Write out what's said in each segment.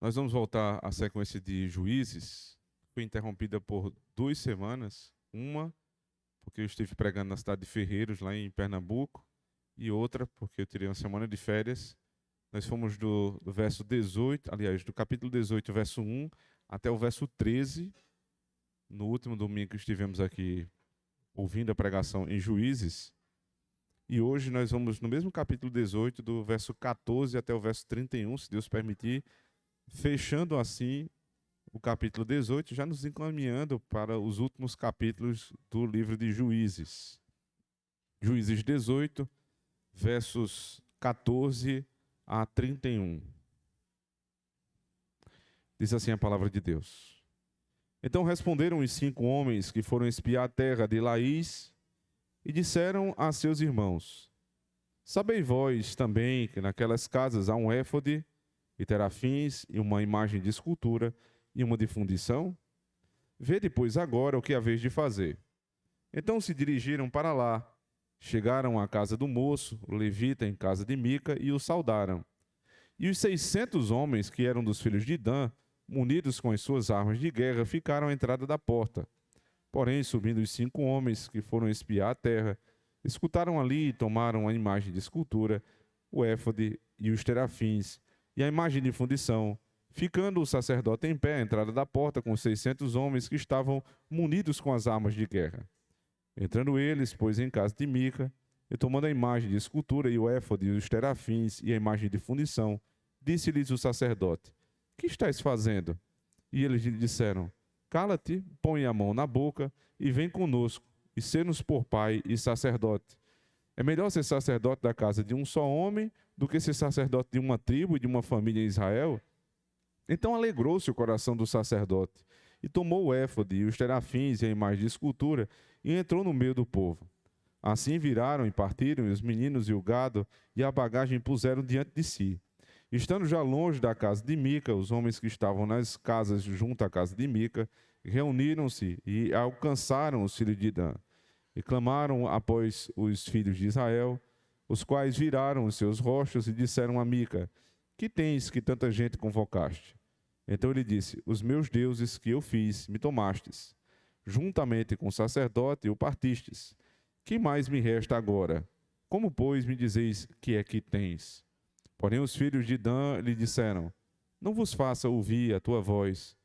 Nós vamos voltar à sequência de Juízes. Foi interrompida por 2 semanas. Uma, porque eu estive pregando na cidade de Ferreiros, lá em Pernambuco. E outra, porque eu tirei uma semana de férias. Nós fomos do verso 18, aliás, do capítulo 18, verso 1, até o verso 13. No último domingo que estivemos aqui ouvindo a pregação em Juízes. E hoje nós vamos no mesmo capítulo 18, do verso 14 até o verso 31, se Deus permitir, fechando assim o capítulo 18, já nos encaminhando para os últimos capítulos do livro de Juízes. Juízes 18, versos 14 a 31. Diz assim a palavra de Deus. Então responderam os 5 homens que foram espiar a terra de Laís e disseram a seus irmãos: Sabeis vós também que naquelas casas há um éfode e terafins e uma imagem de escultura e uma de fundição? Vede, pois, agora o que haveis de fazer. Então se dirigiram para lá. Chegaram à casa do moço, o levita, em casa de Mica, e o saudaram. E os 600 homens que eram dos filhos de Dan, munidos com as suas armas de guerra, ficaram à entrada da porta. Porém, subindo os 5 homens que foram espiar a terra, escutaram ali e tomaram a imagem de escultura, o éfode e os terafins, e a imagem de fundição, ficando o sacerdote em pé à entrada da porta com os 600 homens que estavam munidos com as armas de guerra. Entrando eles, pois, em casa de Mica, e tomando a imagem de escultura e o éfode e os terafins e a imagem de fundição, disse-lhes o sacerdote: Que estáis fazendo? E eles lhe disseram: Cala-te, põe a mão na boca e vem conosco, e sê-nos por pai e sacerdote. É melhor ser sacerdote da casa de um só homem do que ser sacerdote de uma tribo e de uma família em Israel? Então alegrou-se o coração do sacerdote, e tomou o éfode e os terafins e a imagem de escultura, e entrou no meio do povo. Assim viraram e partiram, e os meninos e o gado e a bagagem puseram diante de si. Estando já longe da casa de Mica, os homens que estavam nas casas junto à casa de Mica, reuniram-se e alcançaram os filhos de Dan, e clamaram após os filhos de Israel, os quais viraram os seus rostos e disseram a Mica: Que tens que tanta gente convocaste? Então ele disse: Os meus deuses que eu fiz, me tomastes. Juntamente com o sacerdote, o partistes. Que mais me resta agora? Como, pois, me dizeis que é que tens? Porém, os filhos de Dan lhe disseram: Não vos faça ouvir a tua voz,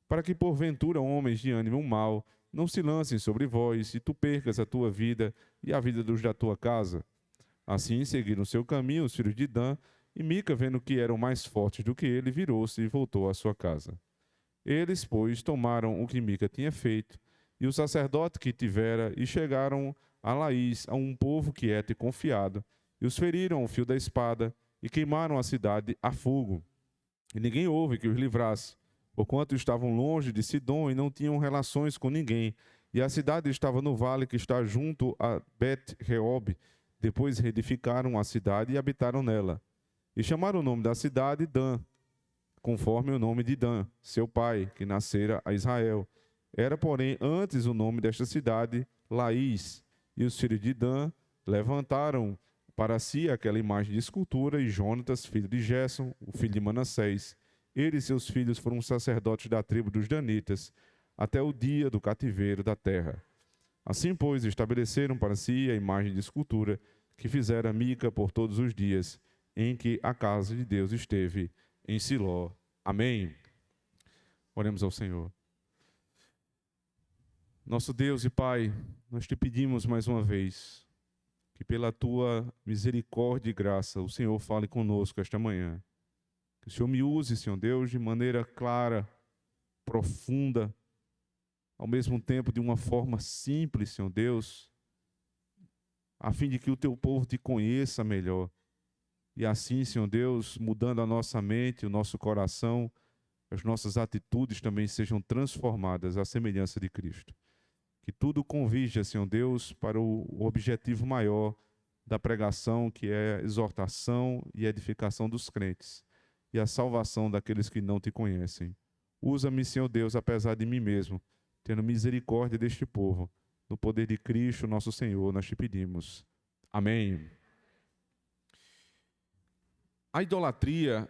para que, porventura, homens de ânimo mau não se lancem sobre vós, e tu percas a tua vida e a vida dos da tua casa. Assim seguiram seu caminho os filhos de Dan, e Mica, vendo que eram mais fortes do que ele, virou-se e voltou à sua casa. Eles, pois, tomaram o que Mica tinha feito, e o sacerdote que tivera, e chegaram a Laís, a um povo quieto e confiado, e os feriram ao fio da espada, e queimaram a cidade a fogo. E ninguém houve que os livrasse, porquanto estavam longe de Sidom e não tinham relações com ninguém. E a cidade estava no vale que está junto a Bet-Reob. Depois reedificaram a cidade e habitaram nela. E chamaram o nome da cidade Dan, conforme o nome de Dan, seu pai, que nascera a Israel. Era, porém, antes o nome desta cidade, Laís. E os filhos de Dan levantaram para si aquela imagem de escultura, e Jonatas, filho de Gerson, o filho de Manassés. Ele e seus filhos foram sacerdotes da tribo dos Danitas, até o dia do cativeiro da terra. Assim, pois, estabeleceram para si a imagem de escultura que fizera Mica por todos os dias em que a casa de Deus esteve em Siló. Amém. Oremos ao Senhor. Nosso Deus e Pai, nós te pedimos mais uma vez que pela tua misericórdia e graça o Senhor fale conosco esta manhã. Que o Senhor me use, Senhor Deus, de maneira clara, profunda, ao mesmo tempo de uma forma simples, Senhor Deus, a fim de que o teu povo te conheça melhor. E assim, Senhor Deus, mudando a nossa mente, o nosso coração, as nossas atitudes também sejam transformadas à semelhança de Cristo. Que tudo convija, Senhor Deus, para o objetivo maior da pregação, que é a exortação e edificação dos crentes e a salvação daqueles que não te conhecem. Usa-me, Senhor Deus, apesar de mim mesmo, tendo misericórdia deste povo. No poder de Cristo, nosso Senhor, nós te pedimos. Amém. A idolatria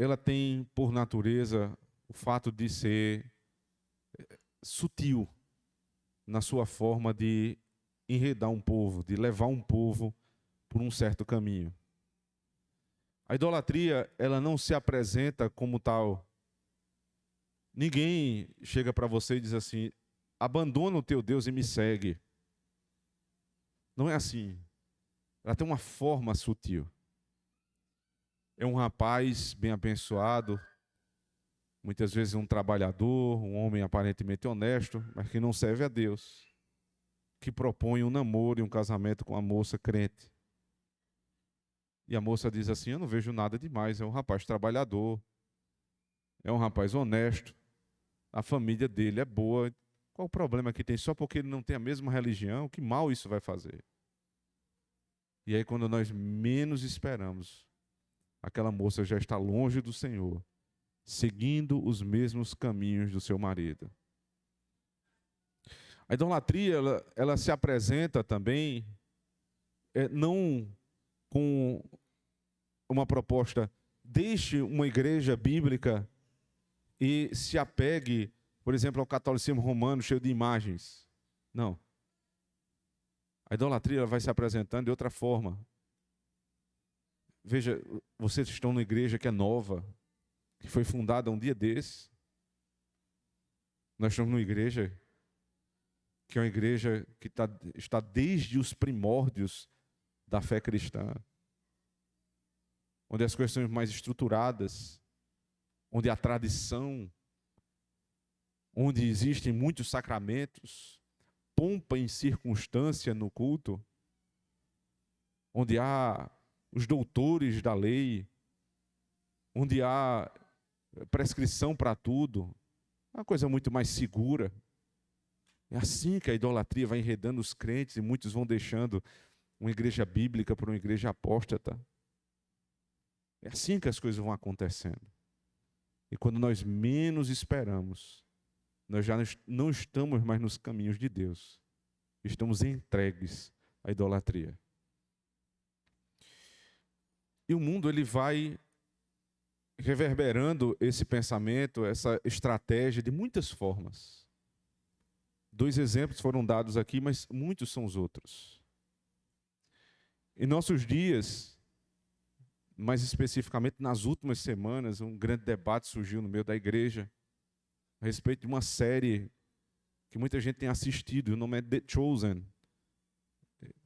ela tem, por natureza, o fato de ser sutil na sua forma de enredar um povo, de levar um povo por um certo caminho. A idolatria, ela não se apresenta como tal. Ninguém chega para você e diz assim: abandona o teu Deus e me segue. Não é assim. Ela tem uma forma sutil. É um rapaz bem abençoado, muitas vezes um trabalhador, um homem aparentemente honesto, mas que não serve a Deus, que propõe um namoro e um casamento com uma moça crente. E a moça diz assim: eu não vejo nada demais, é um rapaz trabalhador, é um rapaz honesto, a família dele é boa. Qual o problema que tem? Só porque ele não tem a mesma religião, que mal isso vai fazer? E aí, quando nós menos esperamos, aquela moça já está longe do Senhor, seguindo os mesmos caminhos do seu marido. A idolatria, ela se apresenta também, não com uma proposta: deixe uma igreja bíblica e se apegue, por exemplo, ao catolicismo romano cheio de imagens. Não. A idolatria ela vai se apresentando de outra forma. Veja, vocês estão numa igreja que é nova, que foi fundada um dia desse. Nós estamos numa igreja que é uma igreja que está desde os primórdios da fé cristã, onde as coisas são mais estruturadas, onde a tradição, onde existem muitos sacramentos, pompa em circunstância no culto, onde há os doutores da lei, onde há prescrição para tudo, é uma coisa muito mais segura. É assim que a idolatria vai enredando os crentes e muitos vão deixando uma igreja bíblica por uma igreja apóstata. É assim que as coisas vão acontecendo. E quando nós menos esperamos, nós já não estamos mais nos caminhos de Deus. Estamos entregues à idolatria. E o mundo ele vai reverberando esse pensamento, essa estratégia de muitas formas. 2 exemplos foram dados aqui, mas muitos são os outros. Em nossos dias, mais especificamente nas últimas semanas, um grande debate surgiu no meio da igreja a respeito de uma série que muita gente tem assistido, o nome é The Chosen.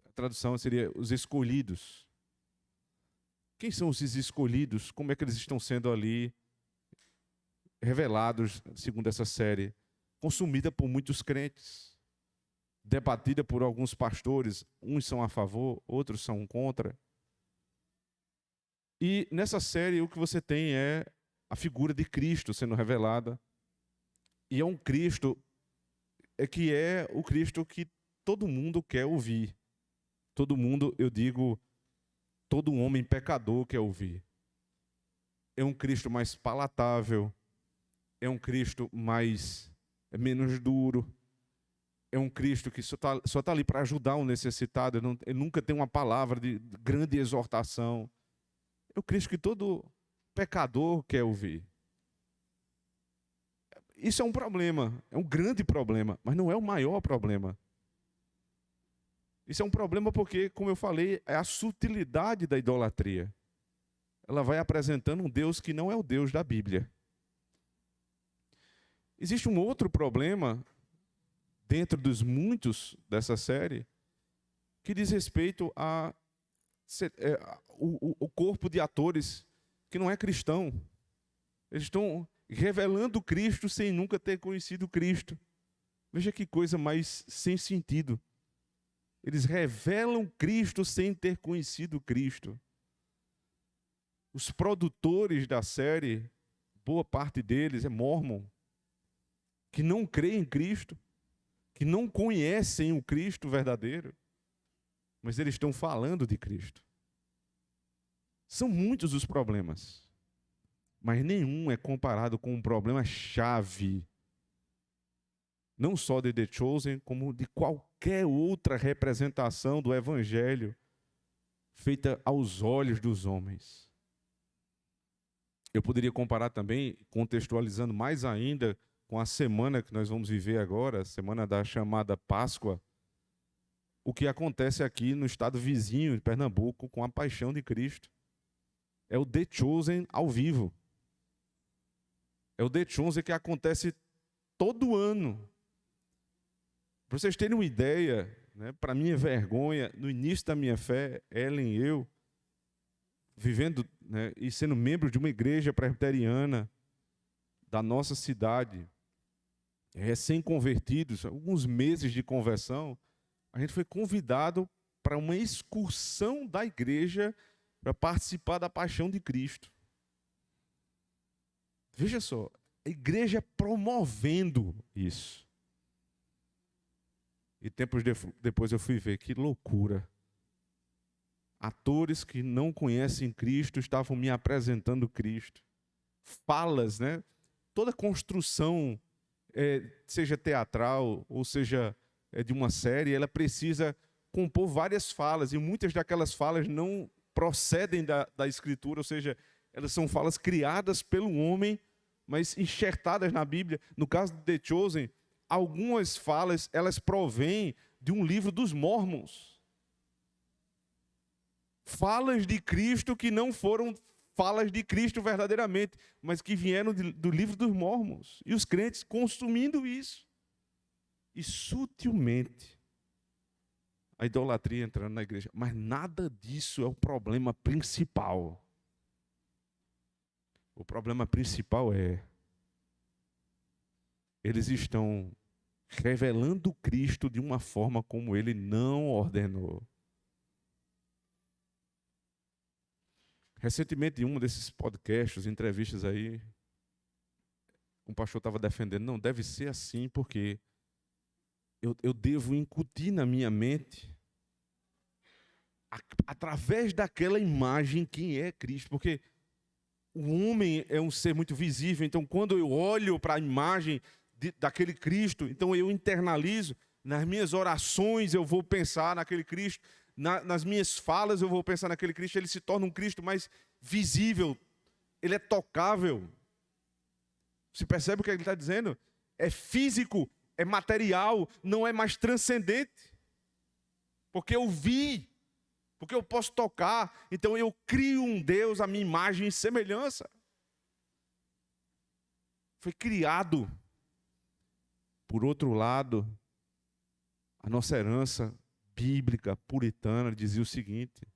A tradução seria Os Escolhidos. Quem são esses escolhidos? Como é que eles estão sendo ali revelados, segundo essa série? Consumida por muitos crentes, debatida por alguns pastores, uns são a favor, outros são contra. E nessa série o que você tem é a figura de Cristo sendo revelada, e é um Cristo que é o Cristo que todo mundo quer ouvir. Todo mundo, eu digo, todo homem pecador quer ouvir. É um Cristo mais palatável, é um Cristo menos duro, é um Cristo que só tá ali para ajudar o necessitado, ele nunca tem uma palavra de grande exortação. É o Cristo que todo pecador quer ouvir. Isso é um problema, é um grande problema, mas não é o maior problema. Isso é um problema porque, como eu falei, é a sutilidade da idolatria. Ela vai apresentando um Deus que não é o Deus da Bíblia. Existe um outro problema, dentro dos muitos dessa série, que diz respeito o corpo de atores que não é cristão. Eles estão revelando Cristo sem nunca ter conhecido Cristo. Veja que coisa mais sem sentido. Eles revelam Cristo sem ter conhecido Cristo. Os produtores da série, boa parte deles é mórmon, que não crê em Cristo, que não conhecem o Cristo verdadeiro, mas eles estão falando de Cristo. São muitos os problemas, mas nenhum é comparado com um problema chave, não só de The Chosen, como de qualquer outra representação do Evangelho feita aos olhos dos homens. Eu poderia comparar também, contextualizando mais ainda, com a semana que nós vamos viver agora, a semana da chamada Páscoa, o que acontece aqui no estado vizinho de Pernambuco com a Paixão de Cristo. É o The Chosen ao vivo. É o The Chosen que acontece todo ano. Para vocês terem uma ideia, né, para minha vergonha, no início da minha fé, Ellen e eu, vivendo, né, e sendo membro de uma igreja presbiteriana da nossa cidade, recém-convertidos, alguns meses de conversão, a gente foi convidado para uma excursão da igreja para participar da Paixão de Cristo. Veja só, a igreja promovendo isso. E tempos depois eu fui ver, que loucura. Atores que não conhecem Cristo estavam me apresentando Cristo. Falas, né? Toda construção, seja teatral ou seja de uma série, ela precisa compor várias falas, e muitas daquelas falas não procedem da Escritura, ou seja, elas são falas criadas pelo homem, mas enxertadas na Bíblia. No caso de The Chosen, algumas falas, elas provêm de um livro dos Mormons. Falas de Cristo que não foram falas de Cristo verdadeiramente, mas que vieram do livro dos Mormons. E os crentes consumindo isso. E sutilmente, a idolatria entrando na igreja. Mas nada disso é o problema principal. O problema principal é: eles estão revelando Cristo de uma forma como Ele não ordenou. Recentemente, em um desses podcasts, entrevistas aí, um pastor estava defendendo, não, deve ser assim, porque eu devo incutir na minha mente, através daquela imagem, quem é Cristo. Porque o homem é um ser muito visível, então quando eu olho para a imagem daquele Cristo, então eu internalizo, nas minhas orações eu vou pensar naquele Cristo, nas minhas falas eu vou pensar naquele Cristo. Ele se torna um Cristo mais visível, ele é tocável. Você percebe o que ele está dizendo? É físico, é material, não é mais transcendente. Porque eu vi, porque eu posso tocar, então eu crio um Deus à minha imagem e semelhança. Foi criado. Por outro lado, a nossa herança bíblica, puritana, dizia o seguinte: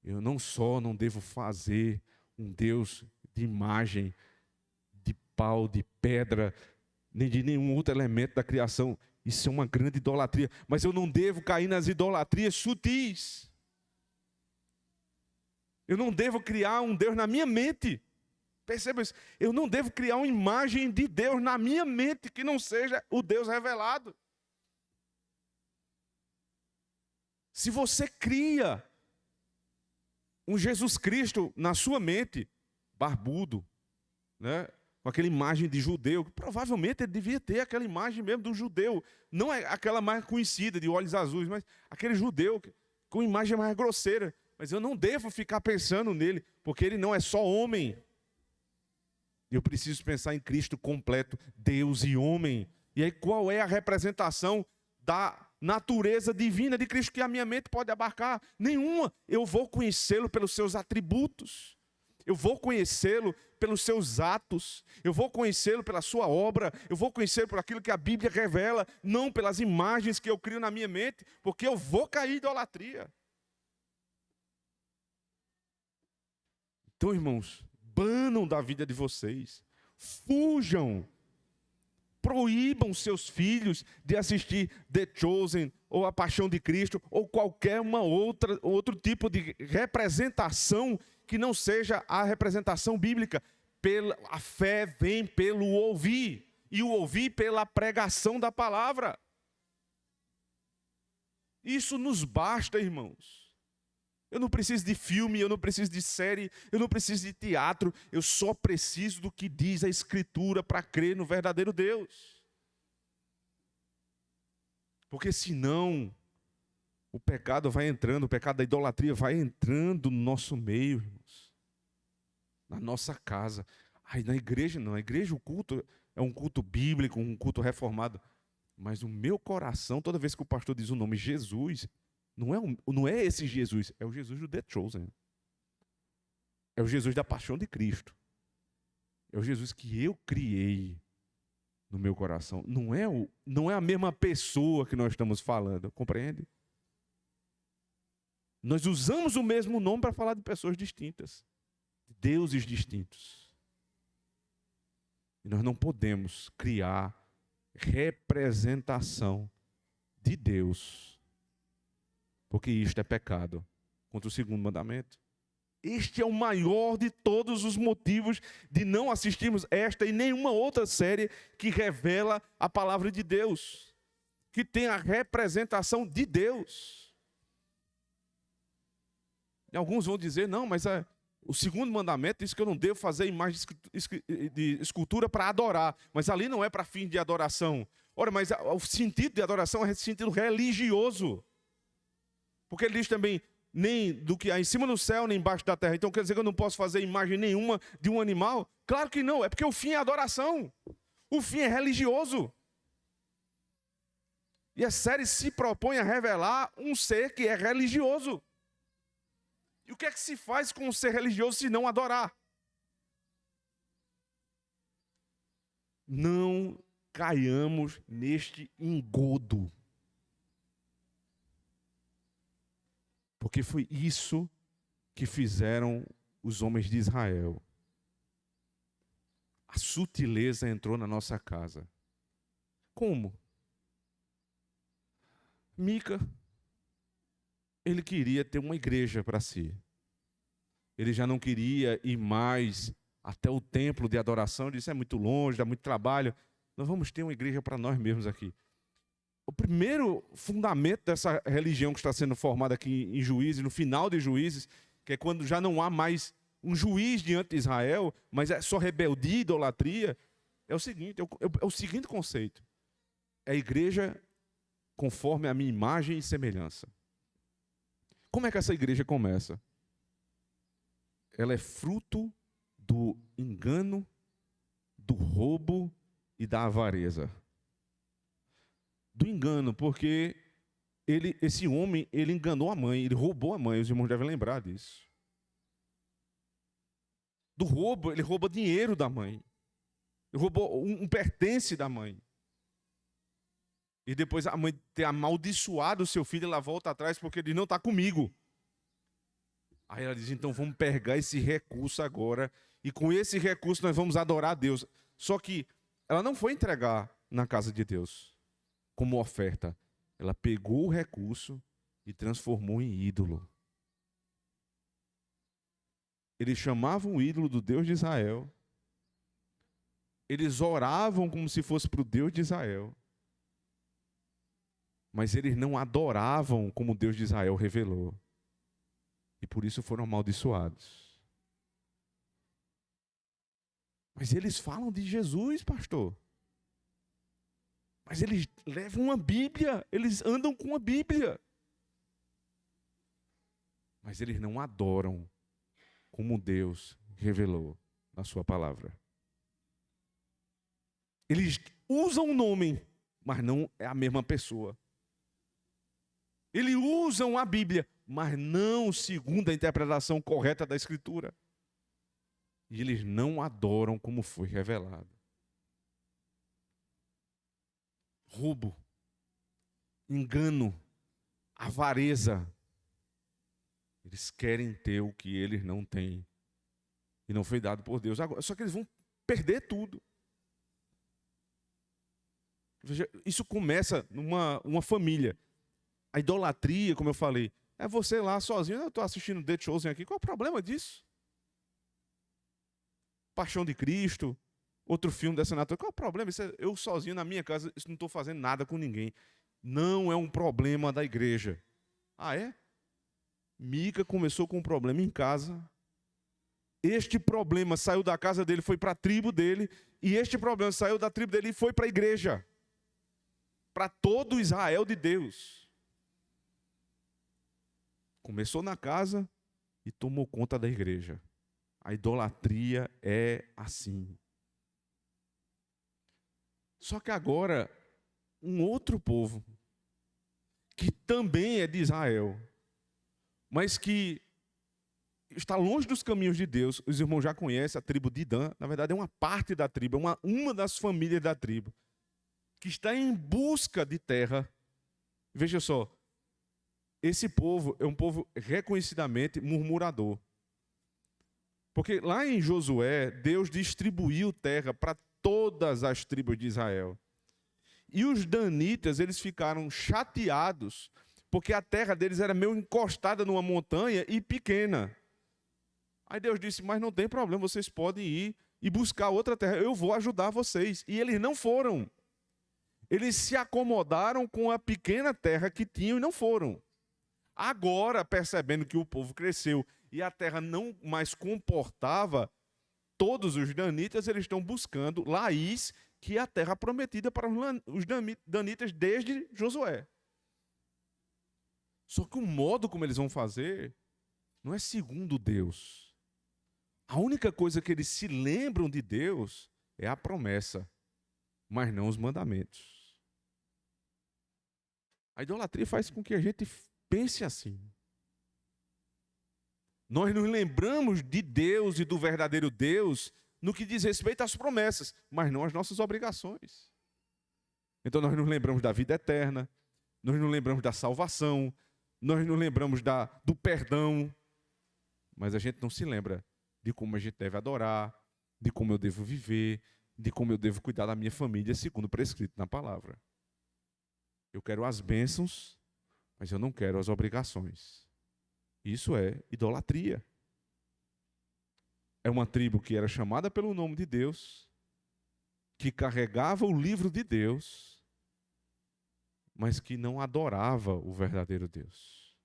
eu não devo fazer um Deus de imagem, de pau, de pedra, nem de nenhum outro elemento da criação. Isso é uma grande idolatria. Mas eu não devo cair nas idolatrias sutis. Eu não devo criar um Deus na minha mente. Perceba isso. Eu não devo criar uma imagem de Deus na minha mente que não seja o Deus revelado. Se você cria um Jesus Cristo na sua mente, barbudo, né, com aquela imagem de judeu, provavelmente ele devia ter aquela imagem mesmo do judeu, não é aquela mais conhecida de olhos azuis, mas aquele judeu com imagem mais grosseira. Mas eu não devo ficar pensando nele, porque ele não é só homem. Eu preciso pensar em Cristo completo, Deus e homem. E aí qual é a representação da natureza divina de Cristo que a minha mente pode abarcar? Nenhuma. Eu vou conhecê-lo pelos seus atributos. Eu vou conhecê-lo pelos seus atos. Eu vou conhecê-lo pela sua obra. Eu vou conhecê-lo por aquilo que a Bíblia revela, não pelas imagens que eu crio na minha mente, porque eu vou cair em idolatria. Então, irmãos, banam da vida de vocês. Fujam. Proíbam seus filhos de assistir The Chosen, ou A Paixão de Cristo, ou qualquer outro tipo de representação que não seja a representação bíblica. A fé vem pelo ouvir, e o ouvir pela pregação da palavra. Isso nos basta, irmãos. Eu não preciso de filme, eu não preciso de série, eu não preciso de teatro, eu só preciso do que diz a Escritura para crer no verdadeiro Deus. Porque senão, o pecado vai entrando, o pecado da idolatria vai entrando no nosso meio, irmãos. na nossa casa. Aí na igreja não, a igreja, o culto é um culto bíblico, um culto reformado. Mas o meu coração, toda vez que o pastor diz o nome Jesus, não é esse Jesus, é o Jesus do The Chosen. É o Jesus da paixão de Cristo. É o Jesus que eu criei no meu coração. Não é a mesma pessoa que nós estamos falando, compreende? Nós usamos o mesmo nome para falar de pessoas distintas, de deuses distintos. E nós não podemos criar representação de Deus, porque isto é pecado contra o segundo mandamento. Este é o maior de todos os motivos de não assistirmos esta e nenhuma outra série que revela a palavra de Deus, que tem a representação de Deus. E alguns vão dizer, não, mas o segundo mandamento diz que eu não devo fazer imagem de escultura para adorar, mas ali não é para fim de adoração. Ora, mas o sentido de adoração é sentido religioso, porque ele diz também, nem do que há em cima do céu, nem embaixo da terra. Então quer dizer que eu não posso fazer imagem nenhuma de um animal? Claro que não, é porque o fim é adoração. O fim é religioso. E a série se propõe a revelar um ser que é religioso. E o que é que se faz com um ser religioso se não adorar? Não caiamos neste engodo. Porque foi isso que fizeram os homens de Israel. A sutileza entrou na nossa casa. Como? Mica, ele queria ter uma igreja para si. Ele já não queria ir mais até o templo de adoração. Ele disse, é muito longe, dá muito trabalho. Nós vamos ter uma igreja para nós mesmos aqui. O primeiro fundamento dessa religião que está sendo formada aqui em Juízes, no final de Juízes, que é quando já não há mais um juiz diante de Israel, mas é só rebeldia e idolatria, é o seguinte conceito. É a igreja conforme a minha imagem e semelhança. Como é que essa igreja começa? Ela é fruto do engano, do roubo e da avareza. Do engano, porque esse homem, ele enganou a mãe, ele roubou a mãe, os irmãos devem lembrar disso. Do roubo, ele rouba dinheiro da mãe. Ele roubou um pertence da mãe. E depois a mãe ter amaldiçoado o seu filho, ela volta atrás porque ele não está comigo. Aí ela diz, então vamos pegar esse recurso agora e com esse recurso nós vamos adorar a Deus. Só que ela não foi entregar na casa de Deus como oferta. Ela pegou o recurso e transformou em ídolo. Eles chamavam o ídolo do Deus de Israel. Eles oravam como se fosse para o Deus de Israel. Mas eles não adoravam como o Deus de Israel revelou. E por isso foram amaldiçoados. Mas eles falam de Jesus, pastor. Mas eles levam uma Bíblia, eles andam com a Bíblia. Mas eles não adoram como Deus revelou na sua palavra. Eles usam o nome, mas não é a mesma pessoa. Eles usam a Bíblia, mas não segundo a interpretação correta da Escritura. E eles não adoram como foi revelado. Roubo, engano, avareza. Eles querem ter o que eles não têm. E não foi dado por Deus. Agora, só que eles vão perder tudo. Veja, isso começa numa família. A idolatria, como eu falei, é você lá sozinho. Eu estou assistindo The Chosen aqui. Qual é o problema disso? Paixão de Cristo. Outro filme dessa natureza. Qual é o problema? Eu sozinho na minha casa, isso não estou fazendo nada com ninguém. Não é um problema da igreja. Ah, é? Mica começou com um problema em casa. Este problema saiu da casa dele, foi para a tribo dele. E este problema saiu da tribo dele e foi para a igreja. Para todo Israel de Deus. Começou na casa e tomou conta da igreja. A idolatria é assim. Só que agora, um outro povo, que também é de Israel, mas que está longe dos caminhos de Deus. Os irmãos já conhecem a tribo de Dan. Na verdade, é uma parte da tribo, é uma das famílias da tribo, que está em busca de terra. Veja só, esse povo é um povo reconhecidamente murmurador. Porque lá em Josué, Deus distribuiu terra para todas as tribos de Israel. E os danitas, eles ficaram chateados, porque a terra deles era meio encostada numa montanha e pequena. Aí Deus disse, mas não tem problema, vocês podem ir e buscar outra terra, eu vou ajudar vocês. E eles não foram. Eles se acomodaram com a pequena terra que tinham e não foram. Agora, percebendo que o povo cresceu e a terra não mais comportava todos os danitas, eles estão buscando Laís, que é a terra prometida para os danitas desde Josué. Só que o modo como eles vão fazer não é segundo Deus. A única coisa que eles se lembram de Deus é a promessa, mas não os mandamentos. A idolatria faz com que a gente pense assim. Nós nos lembramos de Deus e do verdadeiro Deus no que diz respeito às promessas, mas não às nossas obrigações. Então nós nos lembramos da vida eterna, nós nos lembramos da salvação, nós nos lembramos do perdão, mas a gente não se lembra de como a gente deve adorar, de como eu devo viver, de como eu devo cuidar da minha família, segundo prescrito na palavra. Eu quero as bênçãos, mas eu não quero as obrigações. Isso é idolatria. É uma tribo que era chamada pelo nome de Deus, que carregava o livro de Deus, mas que não adorava o verdadeiro Deus.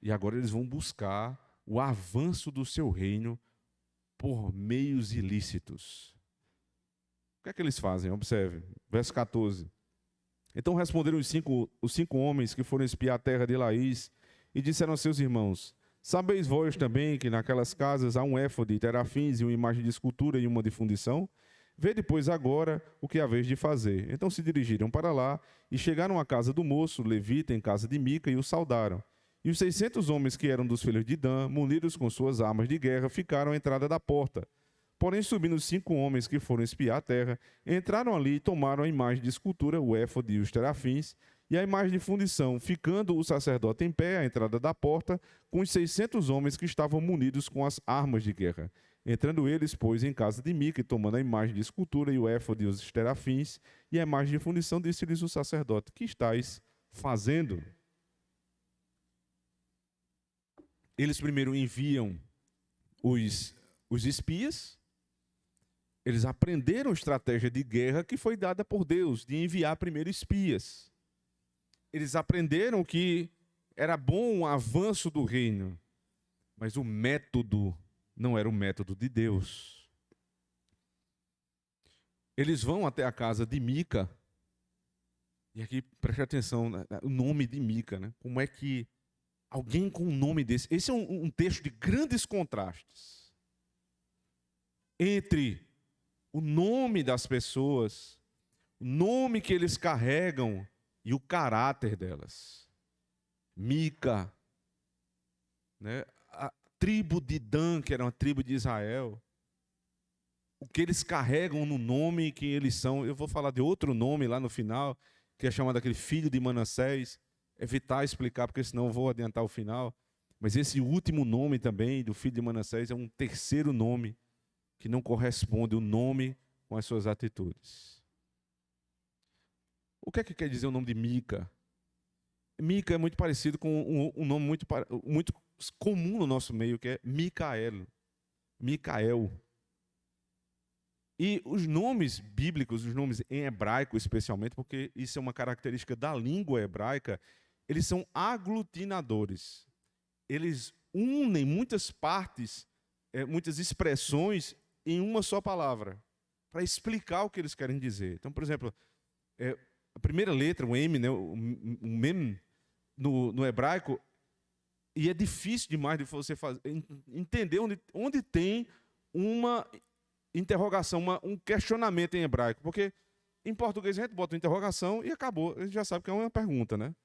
E agora eles vão buscar o avanço do seu reino por meios ilícitos. O que é que eles fazem? Observe, verso 14. Então responderam os cinco homens que foram espiar a terra de Laís e disseram a seus irmãos, sabeis vós também que naquelas casas há um éfode, terafins e uma imagem de escultura e uma de fundição? Vede, pois, agora o que haveis de fazer. Então se dirigiram para lá e chegaram à casa do moço, levita, em casa de Mica, e o saudaram. E os 600 homens que eram dos filhos de Dan, munidos com suas armas de guerra, ficaram à entrada da porta. Porém, subindo os 5 homens que foram espiar a terra, entraram ali e tomaram a imagem de escultura, o éfode e os terafins, e a imagem de fundição, ficando o sacerdote em pé à entrada da porta, com os 600 homens que estavam munidos com as armas de guerra. Entrando eles, pois, em casa de Mica, e tomando a imagem de escultura e o éfode e os terafins, e a imagem de fundição, disse-lhes o sacerdote, que estáis fazendo? Eles primeiro enviam os espias. Eles aprenderam a estratégia de guerra que foi dada por Deus, de enviar primeiro espias. Eles aprenderam que era bom o avanço do reino, mas o método não era o método de Deus. Eles vão até a casa de Mica, e aqui preste atenção, o nome de Mica, né? Como é que alguém com um nome desse... Esse é um texto de grandes contrastes entre o nome das pessoas, o nome que eles carregam e o caráter delas. Mica, né? A tribo de Dan, que era uma tribo de Israel, o que eles carregam no nome que eles são. Eu vou falar de outro nome lá no final, que é chamado aquele filho de Manassés. Evitar explicar, porque senão eu vou adiantar o final. Mas esse último nome também, do filho de Manassés, é um terceiro nome que não corresponde o nome com as suas atitudes. O que é que quer dizer o nome de Mica? Mica é muito parecido com um nome muito comum no nosso meio, que é Micael. Micael. E os nomes bíblicos, os nomes em hebraico especialmente, porque isso é uma característica da língua hebraica, eles são aglutinadores. Eles unem muitas partes, muitas expressões em uma só palavra, para explicar o que eles querem dizer. Então, por exemplo, a primeira letra, o M, né, o Mem, no hebraico, E é difícil demais de você entender onde tem uma interrogação, um questionamento em hebraico. Porque em português a gente bota uma interrogação e acabou. A gente já sabe que é uma pergunta, né?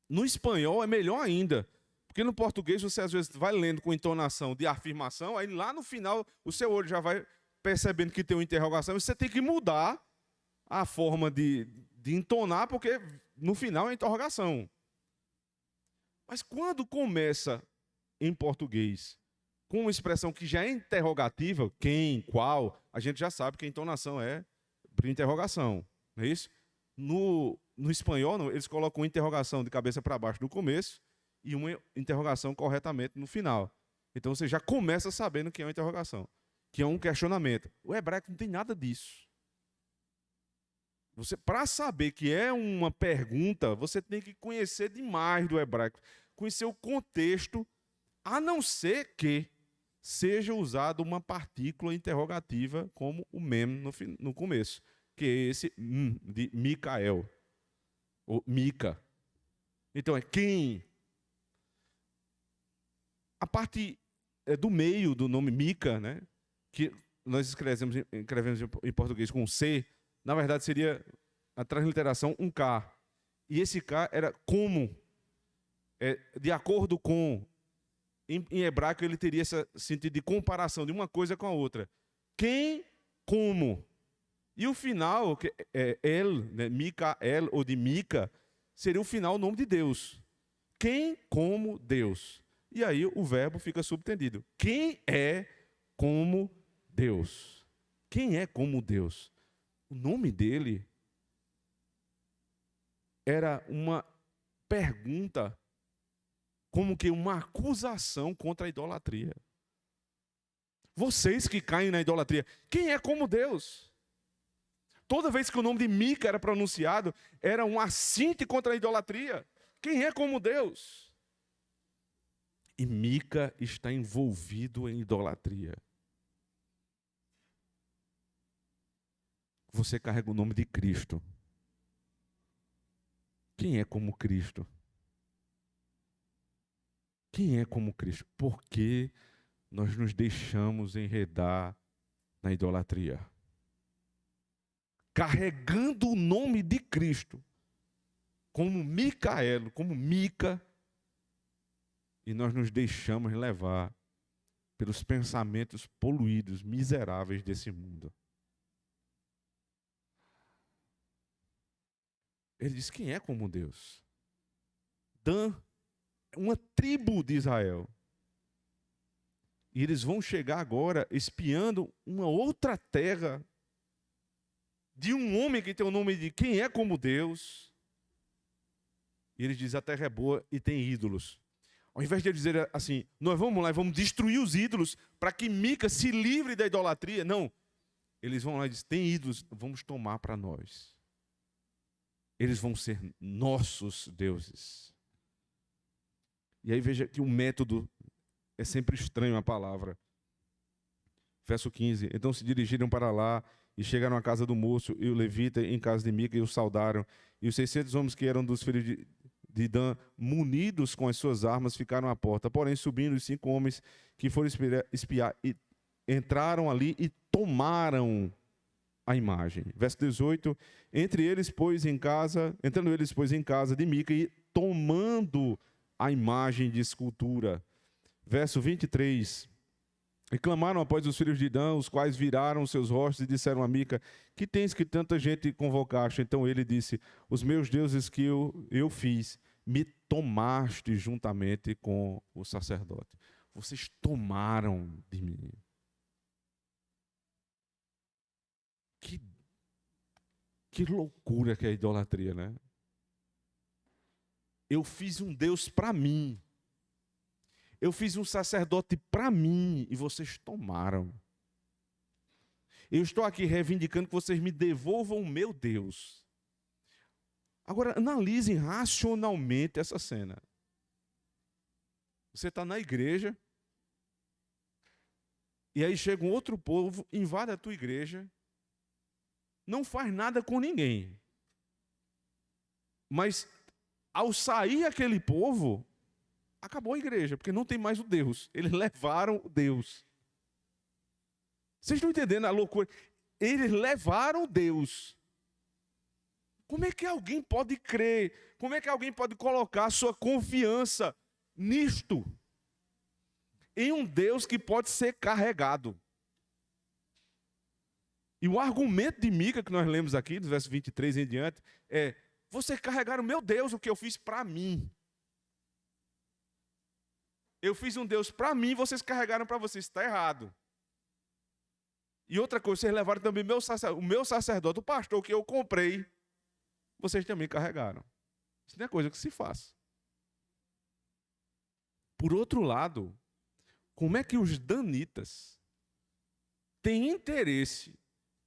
No espanhol é melhor ainda. Porque no português você às vezes vai lendo com entonação de afirmação, aí lá no final o seu olho já vai percebendo que tem uma interrogação e você tem que mudar a forma de entonar, porque no final é interrogação. Mas quando começa em português com uma expressão que já é interrogativa, quem, qual, a gente já sabe que a entonação é para interrogação, não é isso? No espanhol, eles colocam uma interrogação de cabeça para baixo no começo e uma interrogação corretamente no final. Então você já começa sabendo que é uma interrogação, que é um questionamento. O hebraico não tem nada disso. Para saber que é uma pergunta, você tem que conhecer demais do hebraico, conhecer o contexto, a não ser que seja usada uma partícula interrogativa como o mem no começo, que é esse de Micael, ou Mica. Então é quem? A parte do meio do nome Mica, né, que nós escrevemos em português com C, na verdade seria a transliteração um K. E esse K era como, de acordo com. Em hebraico ele teria esse sentido de comparação de uma coisa com a outra. Quem, como. E o final, que é El, né, Micael ou de Mica, seria o final, o nome de Deus. Quem, como Deus. E aí o verbo fica subtendido. Quem é como Deus? Quem é como Deus? O nome dele era uma pergunta, como que uma acusação contra a idolatria. Vocês que caem na idolatria, quem é como Deus? Toda vez que o nome de Mica era pronunciado, era um assinte contra a idolatria. Quem é como Deus? E Mica está envolvido em idolatria. Você carrega o nome de Cristo. Quem é como Cristo? Quem é como Cristo? Por que nós nos deixamos enredar na idolatria? Carregando o nome de Cristo, como Micael, como Mica, e nós nos deixamos levar pelos pensamentos poluídos, miseráveis desse mundo. Ele diz, quem é como Deus? Dan, uma tribo de Israel. E eles vão chegar agora espiando uma outra terra de um homem que tem o nome de quem é como Deus. E eles dizem, a terra é boa e tem ídolos. Ao invés de eles dizer assim, nós vamos lá e vamos destruir os ídolos para que Mica se livre da idolatria. Não. Eles vão lá e dizem, tem ídolos, vamos tomar para nós. Eles vão ser nossos deuses. E aí veja que o método é sempre estranho a palavra. Verso 15. Então se dirigiram para lá e chegaram à casa do moço e o levita em casa de Mica e o saudaram. E os 600 homens que eram dos filhos de Dan, munidos com as suas armas, ficaram à porta. Porém, subindo os 5 homens que foram espiar, e entraram ali e tomaram a imagem. Verso 18. Entrando eles, pois, em casa de Mica e tomando a imagem de escultura. Verso 23. E clamaram após os filhos de Dan, os quais viraram seus rostos e disseram a Mica, que tens que tanta gente convocaste? Então ele disse, os meus deuses que eu fiz, me tomaste juntamente com o sacerdote. Vocês tomaram de mim. Que loucura que é a idolatria, né? Eu fiz um Deus para mim. Eu fiz um sacerdote para mim e vocês tomaram. Eu estou aqui reivindicando que vocês me devolvam o meu Deus. Agora, analisem racionalmente essa cena. Você está na igreja, e aí chega um outro povo, invade a tua igreja, não faz nada com ninguém. Mas, ao sair aquele povo, acabou a igreja, porque não tem mais o Deus. Eles levaram o Deus. Vocês estão entendendo a loucura? Eles levaram o Deus. Como é que alguém pode crer? Como é que alguém pode colocar sua confiança nisto? Em um Deus que pode ser carregado. E o argumento de Mica, que nós lemos aqui, do verso 23 em diante, é: vocês carregaram, meu Deus, o que eu fiz para mim. Eu fiz um Deus para mim, vocês carregaram para vocês. Está errado. E outra coisa, vocês levaram também o meu sacerdote, o pastor que eu comprei, vocês também carregaram. Isso não é coisa que se faz. Por outro lado, como é que os danitas têm interesse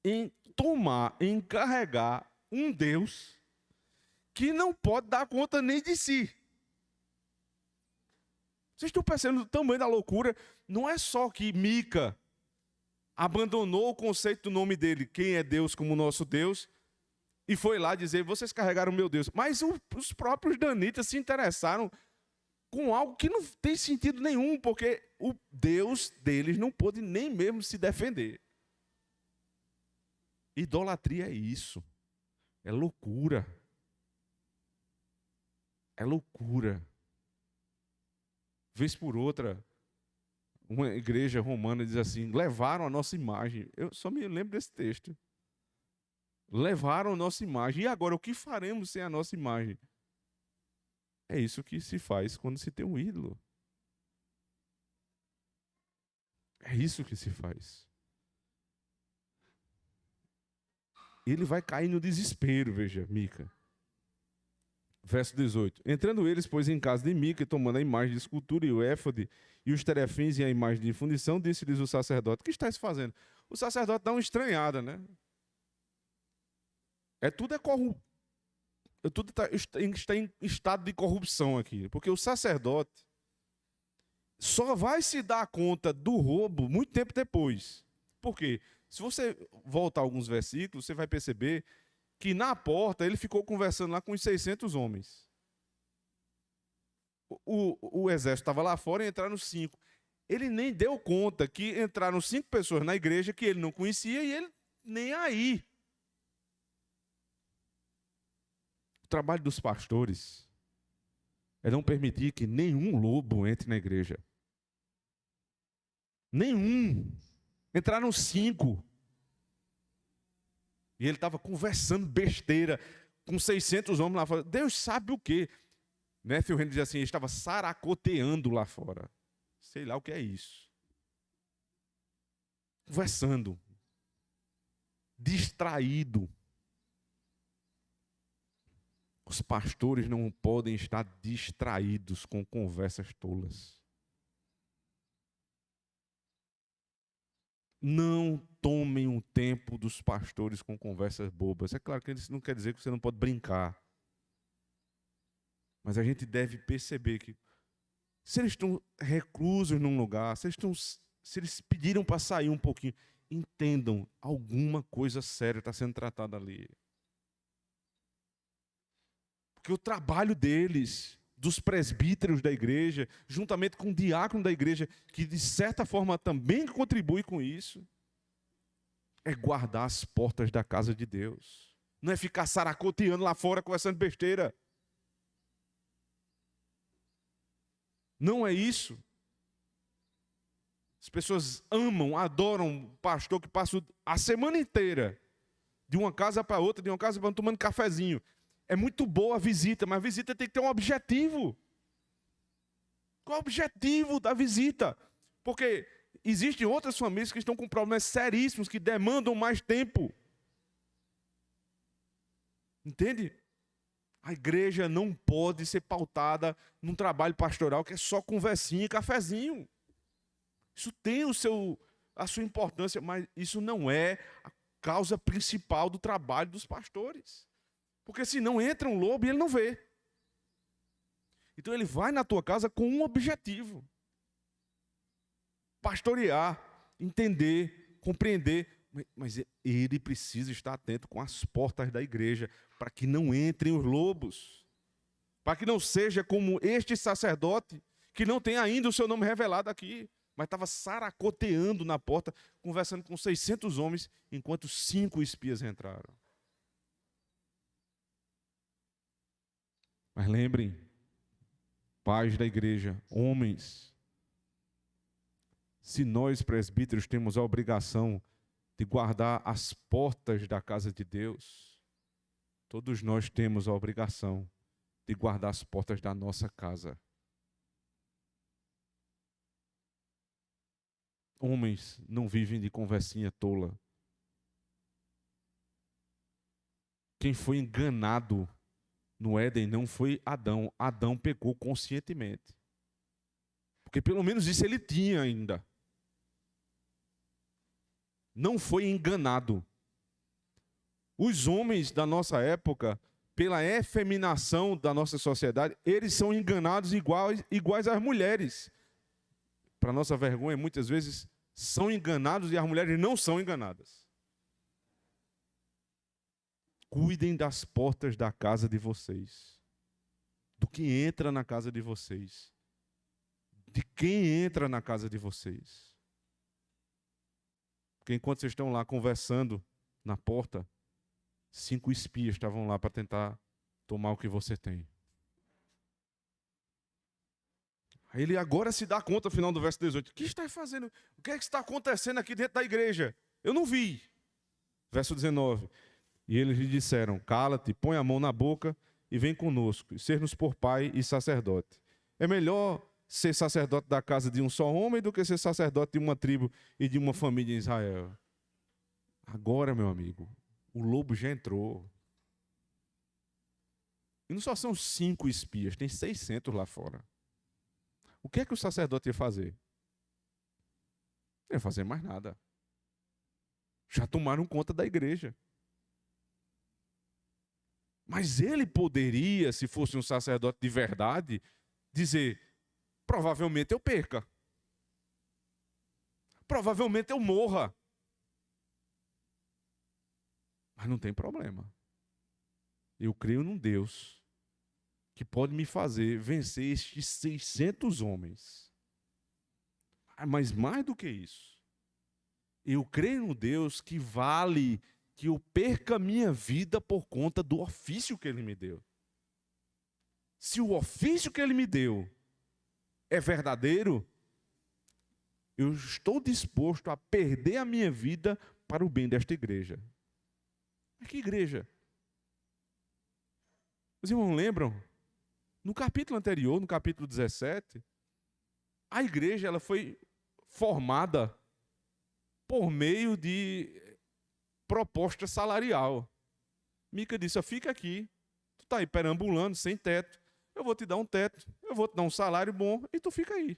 em tomar, em carregar um Deus que não pode dar conta nem de si? Vocês estão percebendo o tamanho da loucura? Não é só que Mica abandonou o conceito do nome dele, quem é Deus como nosso Deus, e foi lá dizer, vocês carregaram meu Deus. Mas os próprios danitas se interessaram com algo que não tem sentido nenhum, porque o Deus deles não pôde nem mesmo se defender. Idolatria é isso. É loucura. É loucura. Vez por outra, uma igreja romana diz assim, levaram a nossa imagem. Eu só me lembro desse texto. Levaram a nossa imagem. E agora, o que faremos sem a nossa imagem? É isso que se faz quando se tem um ídolo. É isso que se faz. Ele vai cair no desespero, veja, Mica. Verso 18. Entrando eles, pois, em casa de Mica, e tomando a imagem de escultura e o éfode, e os terefins e a imagem de fundição, disse-lhes o sacerdote, o que estás fazendo? O sacerdote dá uma estranhada, né? Tudo está em estado de corrupção aqui, porque o sacerdote só vai se dar conta do roubo muito tempo depois. Por quê? Se você voltar alguns versículos, você vai perceber que na porta ele ficou conversando lá com os 600 homens. O exército estava lá fora e entraram 5. Ele nem deu conta que entraram 5 pessoas na igreja que ele não conhecia e ele nem aí. O trabalho dos pastores é não permitir que nenhum lobo entre na igreja. Nenhum. Entraram 5. E ele estava conversando besteira com 600 homens lá fora. Deus sabe o quê? Matthew Henry diz assim, ele estava saracoteando lá fora. Sei lá o que é isso. Conversando. Distraído. Os pastores não podem estar distraídos com conversas tolas. Não tomem o tempo dos pastores com conversas bobas. É claro que isso não quer dizer que você não pode brincar. Mas a gente deve perceber que se eles estão reclusos num lugar, se eles pediram para sair um pouquinho, entendam, alguma coisa séria está sendo tratada ali. Porque o trabalho deles, dos presbíteros da igreja, juntamente com o diácono da igreja, que de certa forma também contribui com isso, é guardar as portas da casa de Deus. Não é ficar saracoteando lá fora, conversando besteira. Não é isso. As pessoas amam, adoram o pastor que passa a semana inteira de uma casa para outra, de uma casa para outra, tomando cafezinho. É muito boa a visita, mas a visita tem que ter um objetivo. Qual é o objetivo da visita? Porque existem outras famílias que estão com problemas seríssimos, que demandam mais tempo. Entende? A igreja não pode ser pautada num trabalho pastoral que é só conversinha e cafezinho. Isso tem a sua importância, mas isso não é a causa principal do trabalho dos pastores. Porque senão entra um lobo e ele não vê. Então ele vai na tua casa com um objetivo. Pastorear, entender, compreender. Mas ele precisa estar atento com as portas da igreja, para que não entrem os lobos. Para que não seja como este sacerdote, que não tem ainda o seu nome revelado aqui, mas estava saracoteando na porta, conversando com 600 homens, enquanto 5 espias entraram. Mas lembrem, pais da igreja, homens, se nós presbíteros temos a obrigação de guardar as portas da casa de Deus, todos nós temos a obrigação de guardar as portas da nossa casa. Homens não vivem de conversinha tola. Quem foi enganado no Éden não foi Adão. Adão pecou conscientemente. Porque pelo menos isso ele tinha ainda. Não foi enganado. Os homens da nossa época, pela efeminação da nossa sociedade, eles são enganados iguais às mulheres. Para nossa vergonha, muitas vezes são enganados e as mulheres não são enganadas. Cuidem das portas da casa de vocês, do que entra na casa de vocês, de quem entra na casa de vocês. Porque enquanto vocês estão lá conversando na porta, 5 espias estavam lá para tentar tomar o que você tem. Aí ele agora se dá conta, no final do verso 18, o que está fazendo? O que é que está acontecendo aqui dentro da igreja? Eu não vi. Verso 19. E eles lhe disseram, cala-te, põe a mão na boca e vem conosco, e ser-nos por pai e sacerdote. É melhor ser sacerdote da casa de um só homem do que ser sacerdote de uma tribo e de uma família em Israel. Agora, meu amigo, o lobo já entrou. E não só são 5 espias, tem 600 lá fora. O que é que o sacerdote ia fazer? Não ia fazer mais nada. Já tomaram conta da igreja. Mas ele poderia, se fosse um sacerdote de verdade, dizer, provavelmente eu perca. Provavelmente eu morra. Mas não tem problema. Eu creio num Deus que pode me fazer vencer estes 600 homens. Mas mais do que isso, eu creio no Deus que vale que eu perca a minha vida por conta do ofício que Ele me deu. Se o ofício que Ele me deu é verdadeiro, eu estou disposto a perder a minha vida para o bem desta igreja. Mas que igreja? Os irmãos lembram? No capítulo anterior, no capítulo 17, a igreja ela foi formada por meio de proposta salarial. Mica disse, fica aqui, tu está aí perambulando, sem teto, eu vou te dar um teto, eu vou te dar um salário bom e tu fica aí.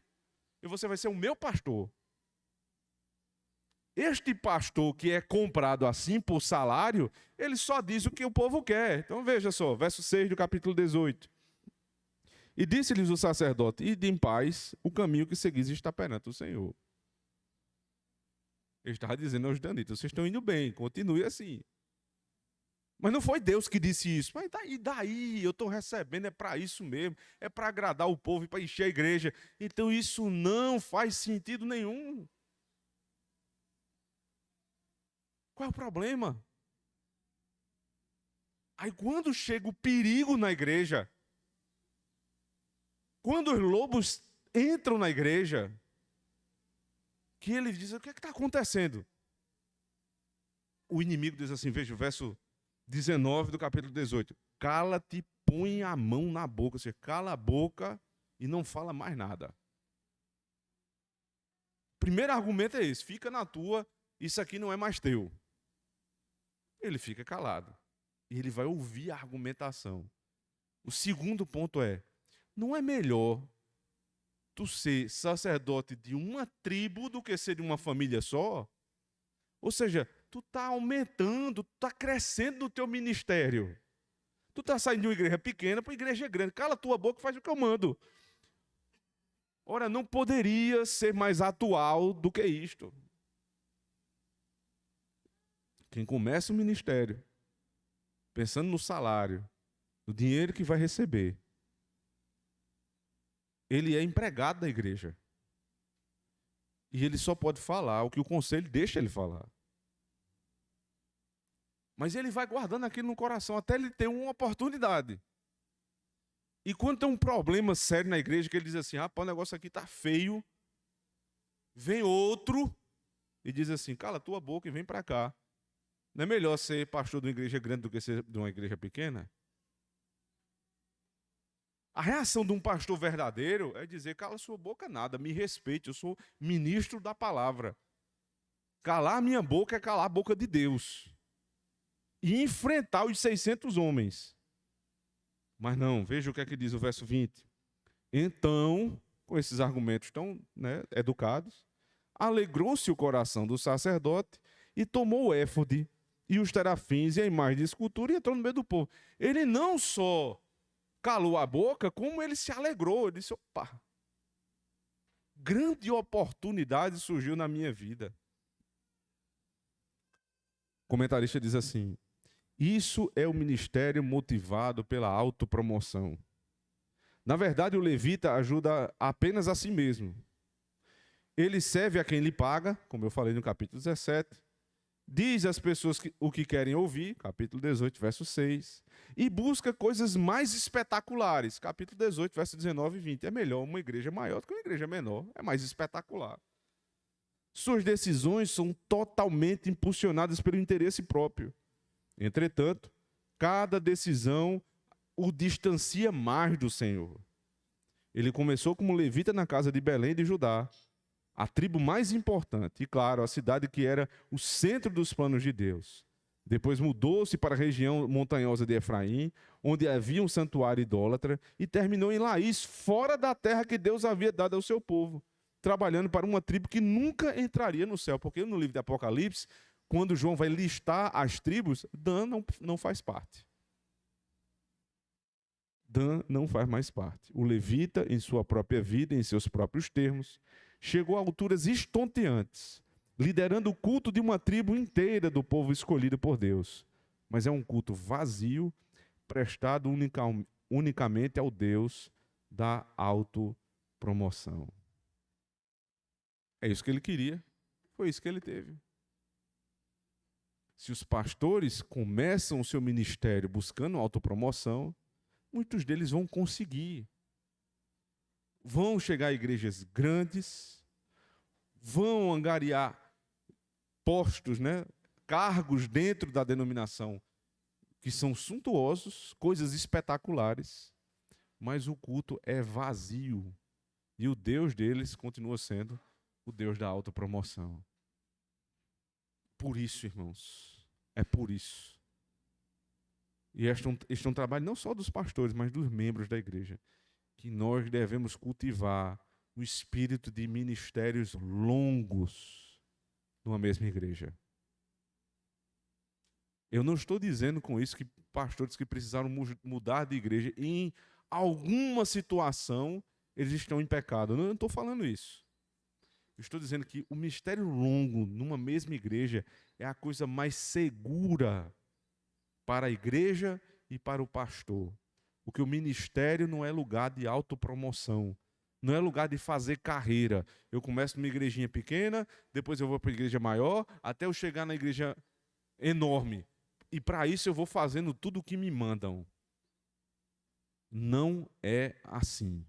E você vai ser o meu pastor. Este pastor que é comprado assim por salário, ele só diz o que o povo quer. Então veja só, verso 6 do capítulo 18. E disse-lhes o sacerdote, ide em paz, o caminho que seguis está perante o Senhor. Ele estava dizendo aos danitas, vocês estão indo bem, continue assim. Mas não foi Deus que disse isso. Mas daí? Eu estou recebendo, é para isso mesmo. É para agradar o povo e para encher a igreja. Então isso não faz sentido nenhum. Qual é o problema? Aí quando chega o perigo na igreja, quando os lobos entram na igreja, que ele diz, o que é que está acontecendo? O inimigo diz assim, veja o verso 19 do capítulo 18. Cala-te, põe a mão na boca. Ou seja, cala a boca e não fala mais nada. O primeiro argumento é esse, fica na tua, isso aqui não é mais teu. Ele fica calado. E ele vai ouvir a argumentação. O segundo ponto é, não é melhor tu ser sacerdote de uma tribo do que ser de uma família só? Ou seja, tu está aumentando, tu está crescendo no teu ministério. Tu está saindo de uma igreja pequena para uma igreja grande. Cala a tua boca e faz o que eu mando. Ora, não poderia ser mais atual do que isto. Quem começa o ministério, pensando no salário, no dinheiro que vai receber, ele é empregado da igreja. E ele só pode falar o que o conselho deixa ele falar. Mas ele vai guardando aquilo no coração até ele ter uma oportunidade. E quando tem um problema sério na igreja, que ele diz assim, rapaz, o negócio aqui está feio, vem outro e diz assim, cala a tua boca e vem para cá. Não é melhor ser pastor de uma igreja grande do que ser de uma igreja pequena? A reação de um pastor verdadeiro é dizer, cala sua boca nada, me respeite, eu sou ministro da palavra. Calar a minha boca é calar a boca de Deus. E enfrentar os 600 homens. Mas não, veja o que é que diz o verso 20. Então, com esses argumentos tão educados, alegrou-se o coração do sacerdote e tomou o éfode e os terafins e a imagem de escultura e entrou no meio do povo. Ele não só calou a boca, como ele se alegrou. Ele disse, opa, grande oportunidade surgiu na minha vida. O comentarista diz assim, isso é o ministério motivado pela autopromoção. Na verdade, o levita ajuda apenas a si mesmo. Ele serve a quem lhe paga, como eu falei no capítulo 17, diz às pessoas o que querem ouvir, capítulo 18, verso 6, e busca coisas mais espetaculares, capítulo 18, verso 19 e 20. É melhor uma igreja maior do que uma igreja menor, é mais espetacular. Suas decisões são totalmente impulsionadas pelo interesse próprio. Entretanto, cada decisão o distancia mais do Senhor. Ele começou como levita na casa de Belém de Judá, a tribo mais importante, e claro, a cidade que era o centro dos planos de Deus. Depois mudou-se para a região montanhosa de Efraim, onde havia um santuário idólatra, e terminou em Laís, fora da terra que Deus havia dado ao seu povo, trabalhando para uma tribo que nunca entraria no céu, porque no livro de Apocalipse, quando João vai listar as tribos, Dan não faz parte. Dan não faz mais parte. O levita, em sua própria vida, em seus próprios termos, chegou a alturas estonteantes, liderando o culto de uma tribo inteira do povo escolhido por Deus. Mas é um culto vazio, prestado unicamente ao Deus da autopromoção. É isso que ele queria, foi isso que ele teve. Se os pastores começam o seu ministério buscando autopromoção, muitos deles vão conseguir. Vão chegar a igrejas grandes, vão angariar postos, cargos dentro da denominação que são suntuosos, coisas espetaculares, mas o culto é vazio. E o Deus deles continua sendo o Deus da autopromoção. Por isso, irmãos, é por isso. E este é um trabalho não só dos pastores, mas dos membros da igreja, que nós devemos cultivar o espírito de ministérios longos numa mesma igreja. Eu não estou dizendo com isso que pastores que precisaram mudar de igreja, em alguma situação, eles estão em pecado. Eu não estou falando isso. Eu estou dizendo que o ministério longo numa mesma igreja é a coisa mais segura para a igreja e para o pastor. Porque o ministério não é lugar de autopromoção. Não é lugar de fazer carreira. Eu começo numa igrejinha pequena, depois eu vou para a igreja maior, até eu chegar na igreja enorme. E para isso eu vou fazendo tudo o que me mandam. Não é assim.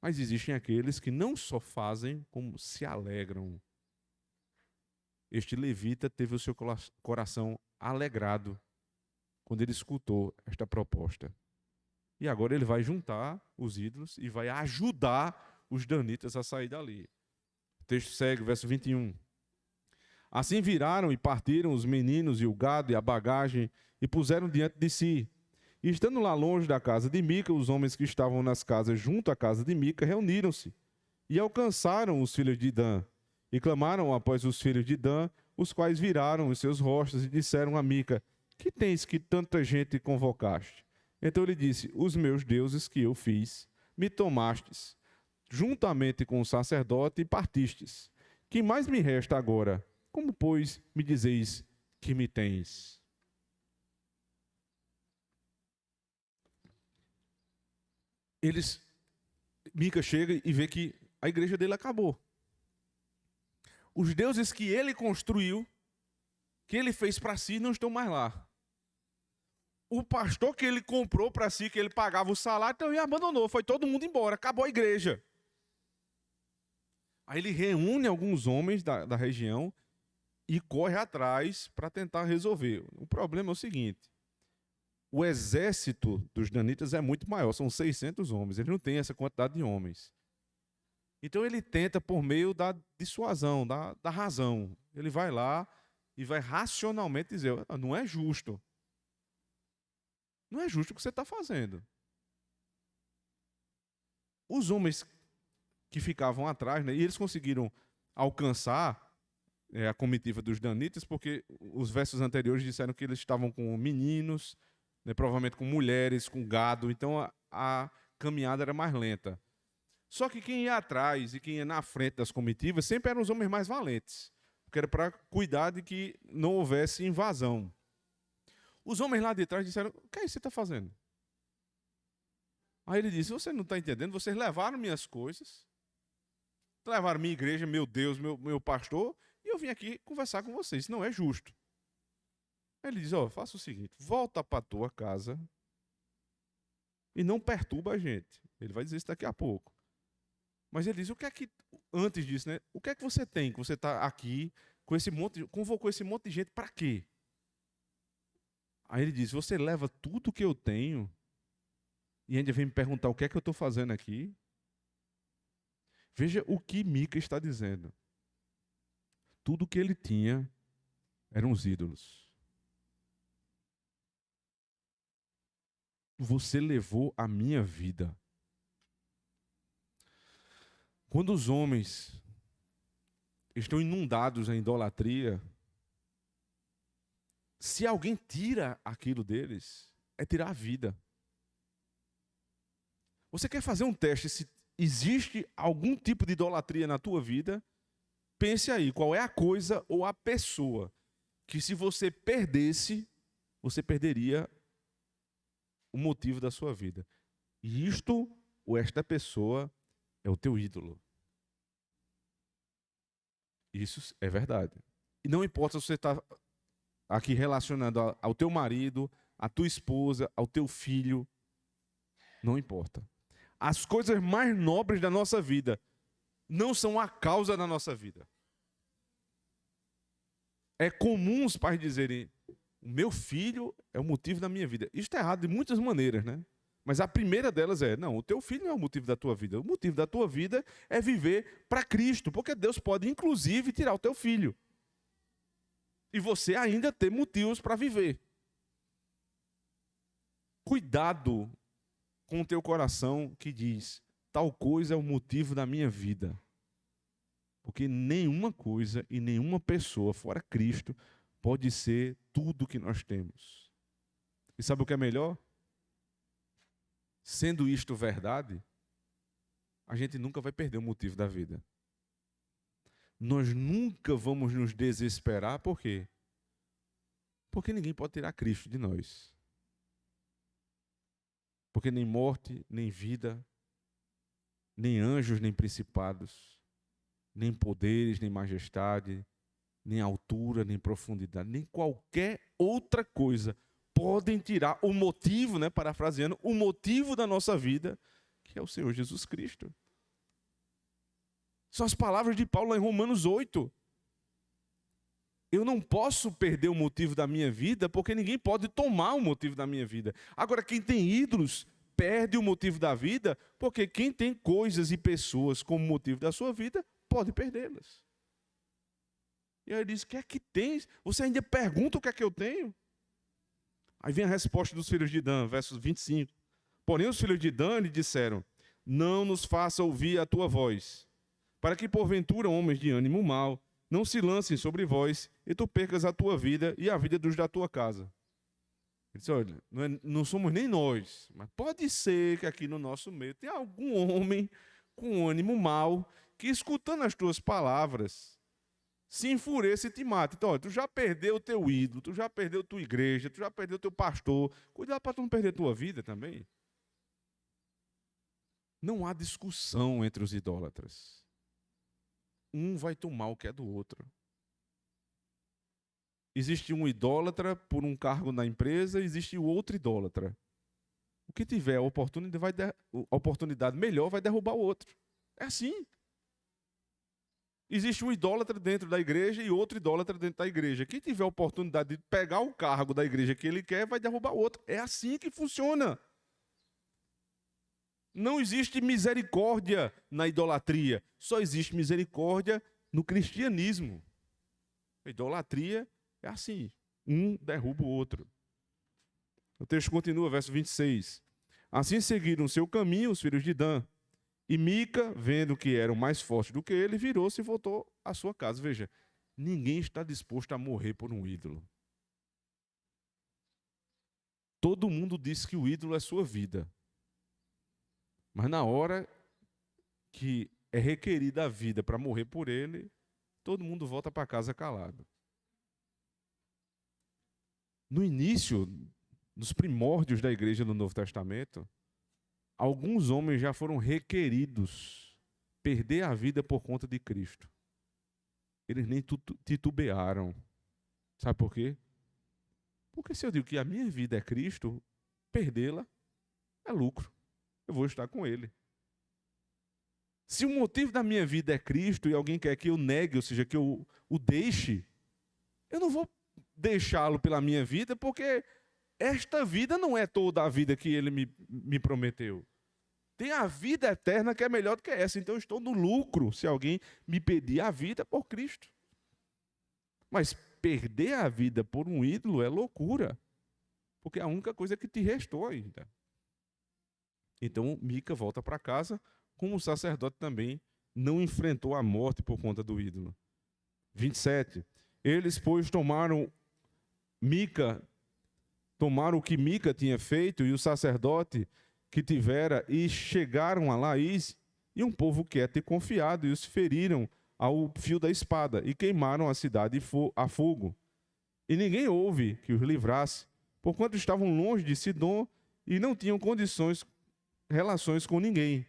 Mas existem aqueles que não só fazem, como se alegram. Este levita teve o seu coração alegrado quando ele escutou esta proposta. E agora ele vai juntar os ídolos e vai ajudar os danitas a sair dali. O texto segue, verso 21. Assim viraram e partiram os meninos e o gado e a bagagem e puseram diante de si. E estando lá longe da casa de Mica, os homens que estavam nas casas junto à casa de Mica reuniram-se e alcançaram os filhos de Dan e clamaram após os filhos de Dan, os quais viraram os seus rostos e disseram a Mica: que tens que tanta gente convocaste? Então ele disse: os meus deuses que eu fiz, me tomastes, juntamente com o sacerdote, e partistes. Que mais me resta agora? Como, pois, me dizeis que me tens? Eles Mica chega e vê que a igreja dele acabou. Os deuses que ele construiu, que ele fez para si, não estão mais lá. O pastor que ele comprou para si, que ele pagava o salário, então ele abandonou, foi todo mundo embora, acabou a igreja. Aí ele reúne alguns homens da região e corre atrás para tentar resolver. O problema é o seguinte: o exército dos danitas é muito maior, são 600 homens, ele não tem essa quantidade de homens. Então ele tenta por meio da dissuasão, da razão. Ele vai lá e vai racionalmente dizer: não é justo. Não é justo o que você está fazendo. Os homens que ficavam atrás, né, e eles conseguiram alcançar a comitiva dos danitas, porque os versos anteriores disseram que eles estavam com meninos, né, provavelmente com mulheres, com gado, então a caminhada era mais lenta. Só que quem ia atrás e quem ia na frente das comitivas sempre eram os homens mais valentes, porque era para cuidar de que não houvesse invasão. Os homens lá de trás disseram: o que é isso que você está fazendo? Aí ele disse: você não está entendendo, vocês levaram minhas coisas, levaram minha igreja, meu Deus, meu pastor, e eu vim aqui conversar com vocês, isso não é justo. Aí ele diz: faça o seguinte, volta para a tua casa e não perturba a gente. Ele vai dizer isso daqui a pouco. Mas ele diz: o que é que, antes disso, né? O que é que você tem, que você está aqui, com esse monte, convocou esse monte de gente para quê? Aí ele diz: você leva tudo que eu tenho e ainda vem me perguntar o que é que eu estou fazendo aqui? Veja o que Mica está dizendo. Tudo que ele tinha eram os ídolos. Você levou a minha vida. Quando os homens estão inundados em idolatria, se alguém tira aquilo deles, é tirar a vida. Você quer fazer um teste se existe algum tipo de idolatria na tua vida? Pense aí, qual é a coisa ou a pessoa que, se você perdesse, você perderia o motivo da sua vida. E isto ou esta pessoa é o teu ídolo. Isso é verdade. E não importa se você está aqui relacionando ao teu marido, à tua esposa, ao teu filho, não importa. As coisas mais nobres da nossa vida não são a causa da nossa vida. É comum os pais dizerem: o meu filho é o motivo da minha vida. Isso está errado de muitas maneiras, né? Mas a primeira delas é: não, o teu filho não é o motivo da tua vida. O motivo da tua vida é viver para Cristo, porque Deus pode, inclusive, tirar o teu filho. E você ainda ter motivos para viver. Cuidado com o teu coração que diz: tal coisa é o motivo da minha vida. Porque nenhuma coisa e nenhuma pessoa fora Cristo pode ser tudo que nós temos. E sabe o que é melhor? Sendo isto verdade, a gente nunca vai perder o motivo da vida. Nós nunca vamos nos desesperar, por quê? Porque ninguém pode tirar Cristo de nós. Porque nem morte, nem vida, nem anjos, nem principados, nem poderes, nem majestade, nem altura, nem profundidade, nem qualquer outra coisa podem tirar o motivo, né, parafraseando, o motivo da nossa vida, que é o Senhor Jesus Cristo. São as palavras de Paulo lá em Romanos 8. Eu não posso perder o motivo da minha vida, porque ninguém pode tomar o motivo da minha vida. Agora, quem tem ídolos perde o motivo da vida, porque quem tem coisas e pessoas como motivo da sua vida, pode perdê-las. E aí ele diz: o que é que tens? Você ainda pergunta o que é que eu tenho? Aí vem a resposta dos filhos de Dan, versos 25. Porém os filhos de Dan lhe disseram: não nos faça ouvir a tua voz, para que porventura homens de ânimo mau não se lancem sobre vós, e tu percas a tua vida e a vida dos da tua casa. Ele disse: olha, não somos nem nós, mas pode ser que aqui no nosso meio tenha algum homem com ânimo mau, que escutando as tuas palavras, se enfureça e te mata. Então, olha, tu já perdeu o teu ídolo, tu já perdeu a tua igreja, tu já perdeu o teu pastor. Cuidado para tu não perder a tua vida também. Não há discussão entre os idólatras. Um vai tomar o que é do outro. Existe um idólatra por um cargo na empresa, existe o outro idólatra. O que tiver a oportunidade melhor vai derrubar o outro. É assim. Existe um idólatra dentro da igreja e outro idólatra dentro da igreja. Quem tiver a oportunidade de pegar o cargo da igreja que ele quer, vai derrubar o outro. É assim que funciona. Não existe misericórdia na idolatria. Só existe misericórdia no cristianismo. A idolatria é assim. Um derruba o outro. O texto continua, verso 26. Assim seguiram seu caminho os filhos de Dan. E Mica, vendo que eram mais fortes do que ele, virou-se e voltou à sua casa. Veja, ninguém está disposto a morrer por um ídolo. Todo mundo diz que o ídolo é sua vida. Mas na hora que é requerida a vida para morrer por ele, todo mundo volta para casa calado. No início, nos primórdios da igreja no Novo Testamento, alguns homens já foram requeridos perder a vida por conta de Cristo. Eles nem titubearam. Sabe por quê? Porque se eu digo que a minha vida é Cristo, perdê-la é lucro. Eu vou estar com Ele. Se o motivo da minha vida é Cristo e alguém quer que eu negue, ou seja, que eu o deixe, eu não vou deixá-lo pela minha vida, porque esta vida não é toda a vida que Ele me prometeu. Tem a vida eterna que é melhor do que essa. Então eu estou no lucro se alguém me pedir a vida por Cristo. Mas perder a vida por um ídolo é loucura. Porque é a única coisa que te restou ainda. Então Mica volta para casa, como o sacerdote também não enfrentou a morte por conta do ídolo. 27. Eles, pois, tomaram o que Mica tinha feito e o sacerdote que tivera, e chegaram a Laís, e um povo quieto e confiado, e os feriram ao fio da espada, e queimaram a cidade a fogo. E ninguém houve que os livrasse, porquanto estavam longe de Sidom, e não tinham relações com ninguém.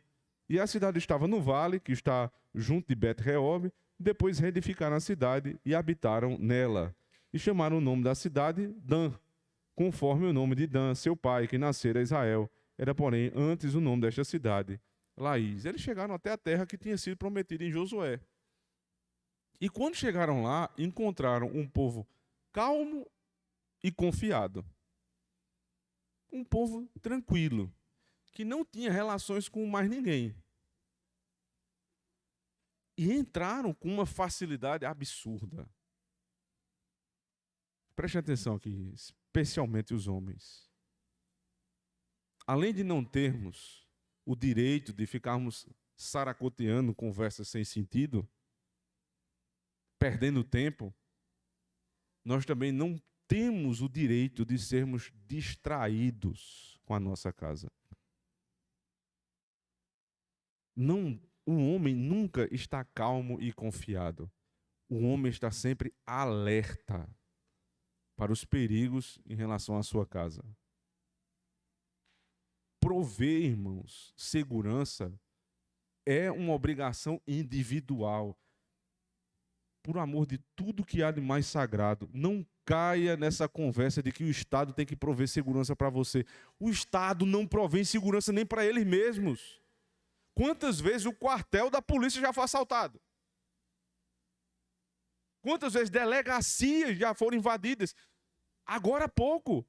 E a cidade estava no vale, que está junto de Bet-Reob, depois reedificaram a cidade e habitaram nela. E chamaram o nome da cidade Dan, conforme o nome de Dan, seu pai, que nascera Israel. Era, porém, antes o nome desta cidade, Laís. Eles chegaram até a terra que tinha sido prometida em Josué. E quando chegaram lá, encontraram um povo calmo e confiado. Um povo tranquilo, que não tinha relações com mais ninguém. E entraram com uma facilidade absurda. Preste atenção aqui, especialmente os homens. Além de não termos o direito de ficarmos saracoteando conversas sem sentido, perdendo tempo, nós também não temos o direito de sermos distraídos com a nossa casa. O homem nunca está calmo e confiado. O homem está sempre alerta para os perigos em relação à sua casa. Prover, irmãos, segurança é uma obrigação individual. Por amor de tudo que há de mais sagrado, não caia nessa conversa de que o Estado tem que prover segurança para você. O Estado não provém segurança nem para eles mesmos. Quantas vezes o quartel da polícia já foi assaltado? Quantas vezes delegacias já foram invadidas? Agora há pouco,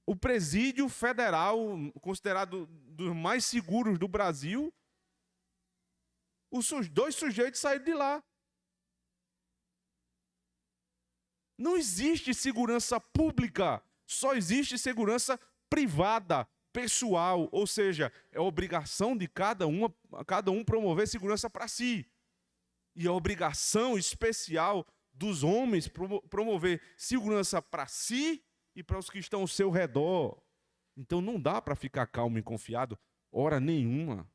o presídio federal, considerado dos mais seguros do Brasil, os dois sujeitos saíram de lá. Não existe segurança pública, só existe segurança privada, pessoal, ou seja, é obrigação de cada um promover segurança para si. E a obrigação especial dos homens promover segurança para si e para os que estão ao seu redor. Então não dá para ficar calmo e confiado hora nenhuma.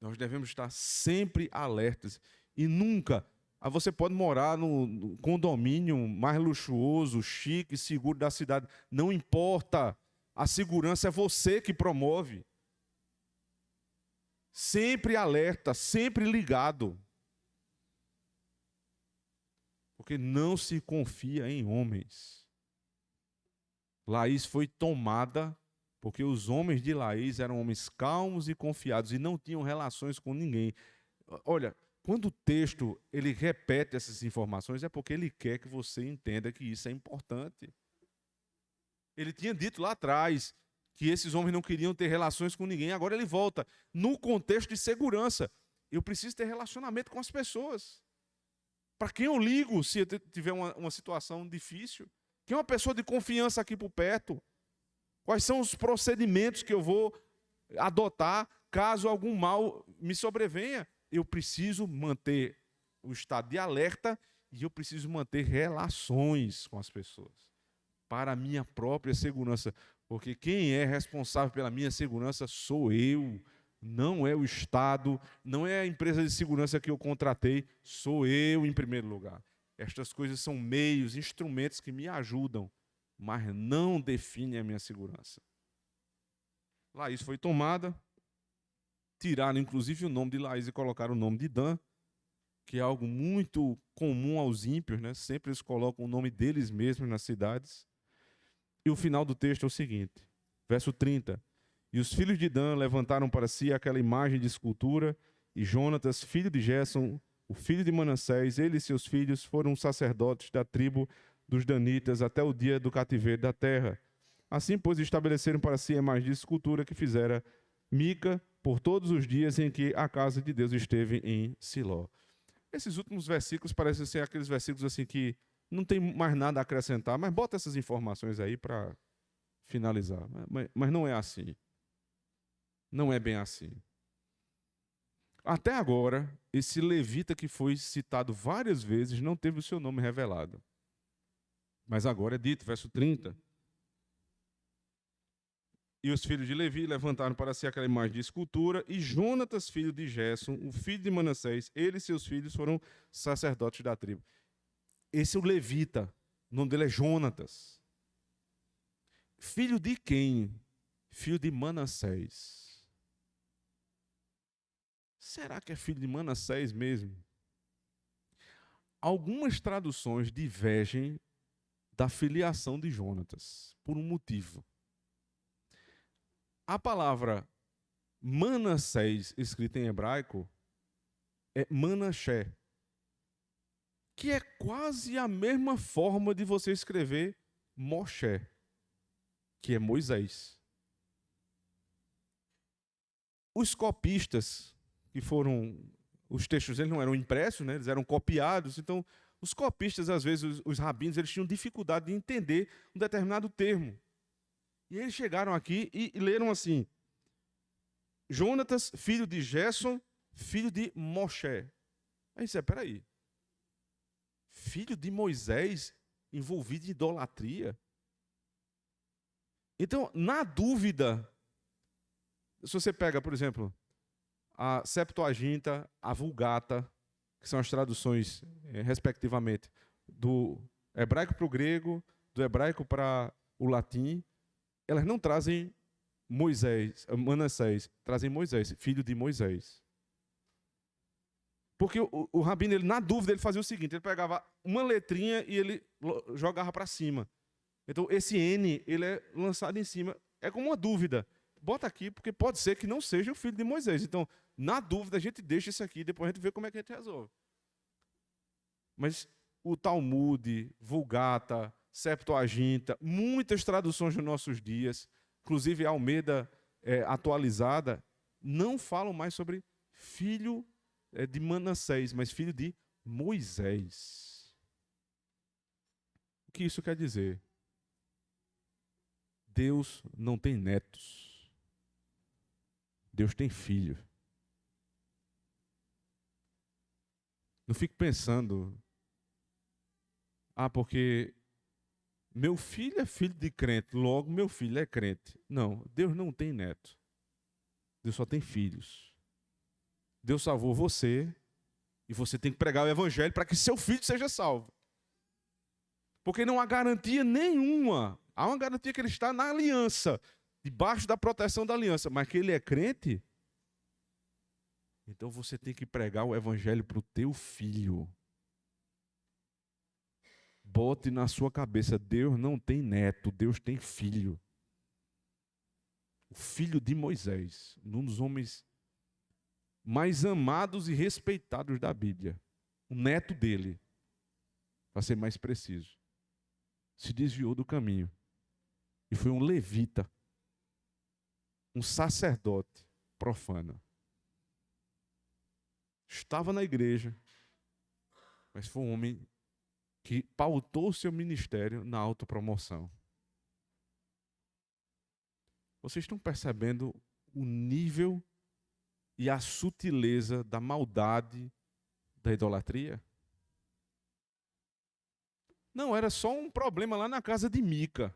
Nós devemos estar sempre alertas e nunca. Você pode morar no condomínio mais luxuoso, chique, seguro da cidade. Não importa. A segurança é você que promove. Sempre alerta, sempre ligado. Porque não se confia em homens. Laís foi tomada porque os homens de Laís eram homens calmos e confiados e não tinham relações com ninguém. Olha, quando o texto ele repete essas informações, é porque ele quer que você entenda que isso é importante. Ele tinha dito lá atrás que esses homens não queriam ter relações com ninguém, agora ele volta no contexto de segurança. Eu preciso ter relacionamento com as pessoas. Para quem eu ligo se eu tiver uma situação difícil? Quem é uma pessoa de confiança aqui por perto? Quais são os procedimentos que eu vou adotar caso algum mal me sobrevenha? Eu preciso manter o estado de alerta e eu preciso manter relações com as pessoas para a minha própria segurança. Porque quem é responsável pela minha segurança sou eu, não é o Estado, não é a empresa de segurança que eu contratei, sou eu em primeiro lugar. Estas coisas são meios, instrumentos que me ajudam, mas não definem a minha segurança. Laís foi tomada, tiraram inclusive o nome de Laís e colocaram o nome de Dan, que é algo muito comum aos ímpios, né? Sempre eles colocam o nome deles mesmos nas cidades. E o final do texto é o seguinte, verso 30. E os filhos de Dan levantaram para si aquela imagem de escultura, e Jonatas, filho de Gerson, o filho de Manassés, ele e seus filhos foram sacerdotes da tribo dos danitas até o dia do cativeiro da terra. Assim, pois, estabeleceram para si a imagem de escultura que fizera Mica por todos os dias em que a casa de Deus esteve em Siló. Esses últimos versículos parecem ser aqueles versículos assim que não tem mais nada a acrescentar, mas bota essas informações aí para finalizar. Mas não é assim. Não é bem assim. Até agora, esse levita que foi citado várias vezes não teve o seu nome revelado. Mas agora é dito, verso 30. E os filhos de Levi levantaram para si aquela imagem de escultura, e Jonatas, filho de Gerson, o filho de Manassés, ele e seus filhos foram sacerdotes da tribo. Esse é o levita, o nome dele é Jonatas. Filho de quem? Filho de Manassés. Será que é filho de Manassés mesmo? Algumas traduções divergem da filiação de Jonatas, por um motivo. A palavra Manassés, escrita em hebraico, é Manassé, que é quase a mesma forma de você escrever Moshe, que é Moisés. Os copistas, que foram, os textos eles não eram impressos, né? Eles eram copiados, então os copistas, às vezes, os rabinos, eles tinham dificuldade de entender um determinado termo. E eles chegaram aqui e leram assim, Jonatas, filho de Gerson, filho de Moshe. Aí você, peraí, filho de Moisés envolvido em idolatria? Então, na dúvida, se você pega, por exemplo, a Septuaginta, a Vulgata, que são as traduções, respectivamente, do hebraico para o grego, do hebraico para o latim, elas não trazem Moisés, Manassés, trazem Moisés, filho de Moisés. Porque o rabino, ele, na dúvida, ele fazia o seguinte, ele pegava uma letrinha e ele jogava para cima. Então, esse N, ele é lançado em cima. É como uma dúvida. Bota aqui, porque pode ser que não seja o filho de Moisés. Então, na dúvida, a gente deixa isso aqui, depois a gente vê como é que a gente resolve. Mas o Talmud, Vulgata, Septuaginta, muitas traduções dos nossos dias, inclusive a Almeida atualizada, não falam mais sobre filho de Manassés, mas filho de Moisés. O que isso quer dizer? Deus não tem netos. Deus tem filho. Não fique pensando, porque meu filho é filho de crente, logo meu filho é crente. Não, Deus não tem neto. Deus só tem filhos. Deus salvou você e você tem que pregar o evangelho para que seu filho seja salvo. Porque não há garantia nenhuma Há uma garantia que ele está na aliança, debaixo da proteção da aliança, mas que ele é crente. Então você tem que pregar o evangelho para o teu filho. Bote na sua cabeça, Deus não tem neto, Deus tem filho. O filho de Moisés, um dos homens mais amados e respeitados da Bíblia. O neto dele, para ser mais preciso, se desviou do caminho. E foi um levita, um sacerdote profano. Estava na igreja, mas foi um homem que pautou o seu ministério na autopromoção. Vocês estão percebendo o nível e a sutileza da maldade da idolatria? Não, era só um problema lá na casa de Mica.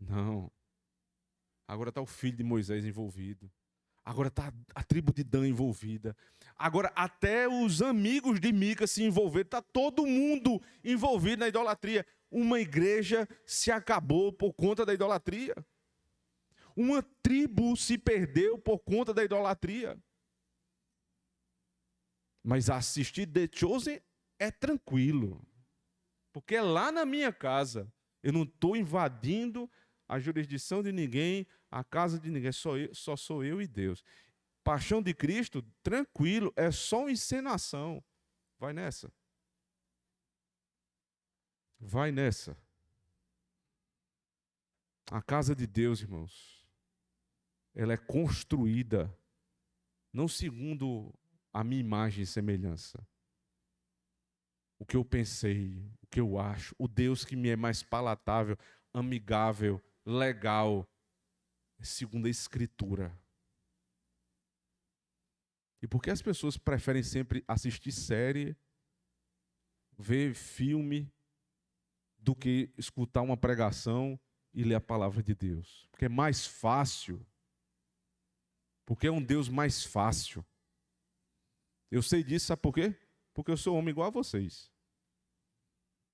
Não. Agora está o filho de Moisés envolvido. Agora está a tribo de Dan envolvida. Agora até os amigos de Mica se envolveram. Está todo mundo envolvido na idolatria. Uma igreja se acabou por conta da idolatria. Uma tribo se perdeu por conta da idolatria. Mas assistir The Chosen é tranquilo. Porque é lá na minha casa. Eu não estou invadindo a jurisdição de ninguém, a casa de ninguém. Só sou eu e Deus. Paixão de Cristo, tranquilo, é só uma encenação. Vai nessa. Vai nessa. A casa de Deus, irmãos, ela é construída não segundo a minha imagem e semelhança. O que eu pensei, o que eu acho, o Deus que me é mais palatável, amigável, legal, segundo a Escritura. E por que as pessoas preferem sempre assistir série, ver filme, do que escutar uma pregação e ler a palavra de Deus? Porque é mais fácil. Porque é um Deus mais fácil. Eu sei disso, sabe por quê? Porque eu sou homem igual a vocês.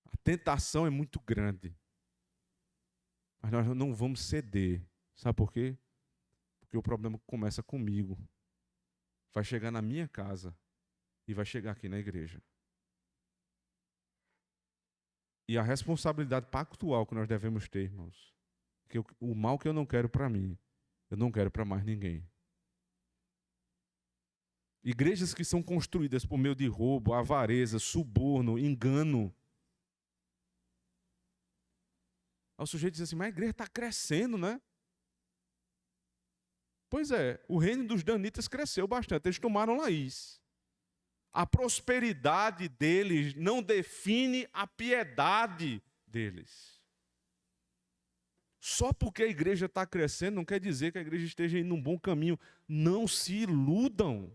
A tentação é muito grande. Mas nós não vamos ceder. Sabe por quê? Porque o problema começa comigo. Vai chegar na minha casa e vai chegar aqui na igreja. E a responsabilidade pactual que nós devemos ter, irmãos, que o mal que eu não quero para mim, eu não quero para mais ninguém. Igrejas que são construídas por meio de roubo, avareza, suborno, engano. Aí o sujeito diz assim, mas a igreja está crescendo, né? Pois é, o reino dos danitas cresceu bastante, eles tomaram Laís. A prosperidade deles não define a piedade deles. Só porque a igreja está crescendo não quer dizer que a igreja esteja indo num bom caminho. Não se iludam.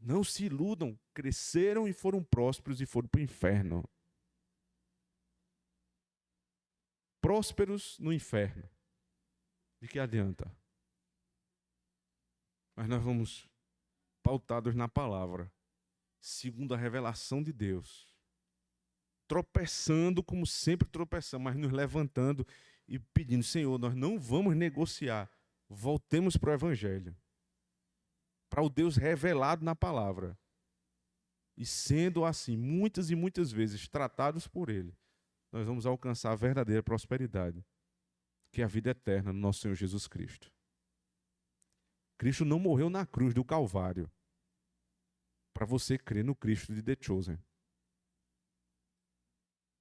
Não se iludam. Cresceram e foram prósperos e foram para o inferno. Prósperos no inferno. De que adianta? Mas nós vamos pautados na palavra, segundo a revelação de Deus. Tropeçando como sempre tropeçamos, mas nos levantando e pedindo, Senhor, nós não vamos negociar. Voltemos para o Evangelho. Para o Deus revelado na palavra. E sendo assim, muitas e muitas vezes tratados por Ele, nós vamos alcançar a verdadeira prosperidade, que é a vida eterna no nosso Senhor Jesus Cristo. Cristo não morreu na cruz do Calvário para você crer no Cristo de The Chosen,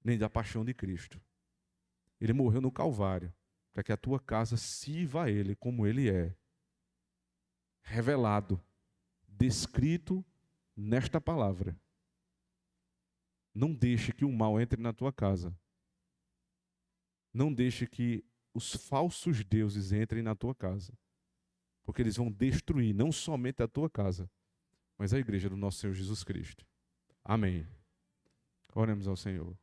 nem da paixão de Cristo. Ele morreu no Calvário para que a tua casa sirva a Ele como Ele é, revelado, descrito nesta palavra. Não deixe que o mal entre na tua casa. Não deixe que os falsos deuses entrem na tua casa. Porque eles vão destruir não somente a tua casa, mas a igreja do nosso Senhor Jesus Cristo. Amém. Oremos ao Senhor.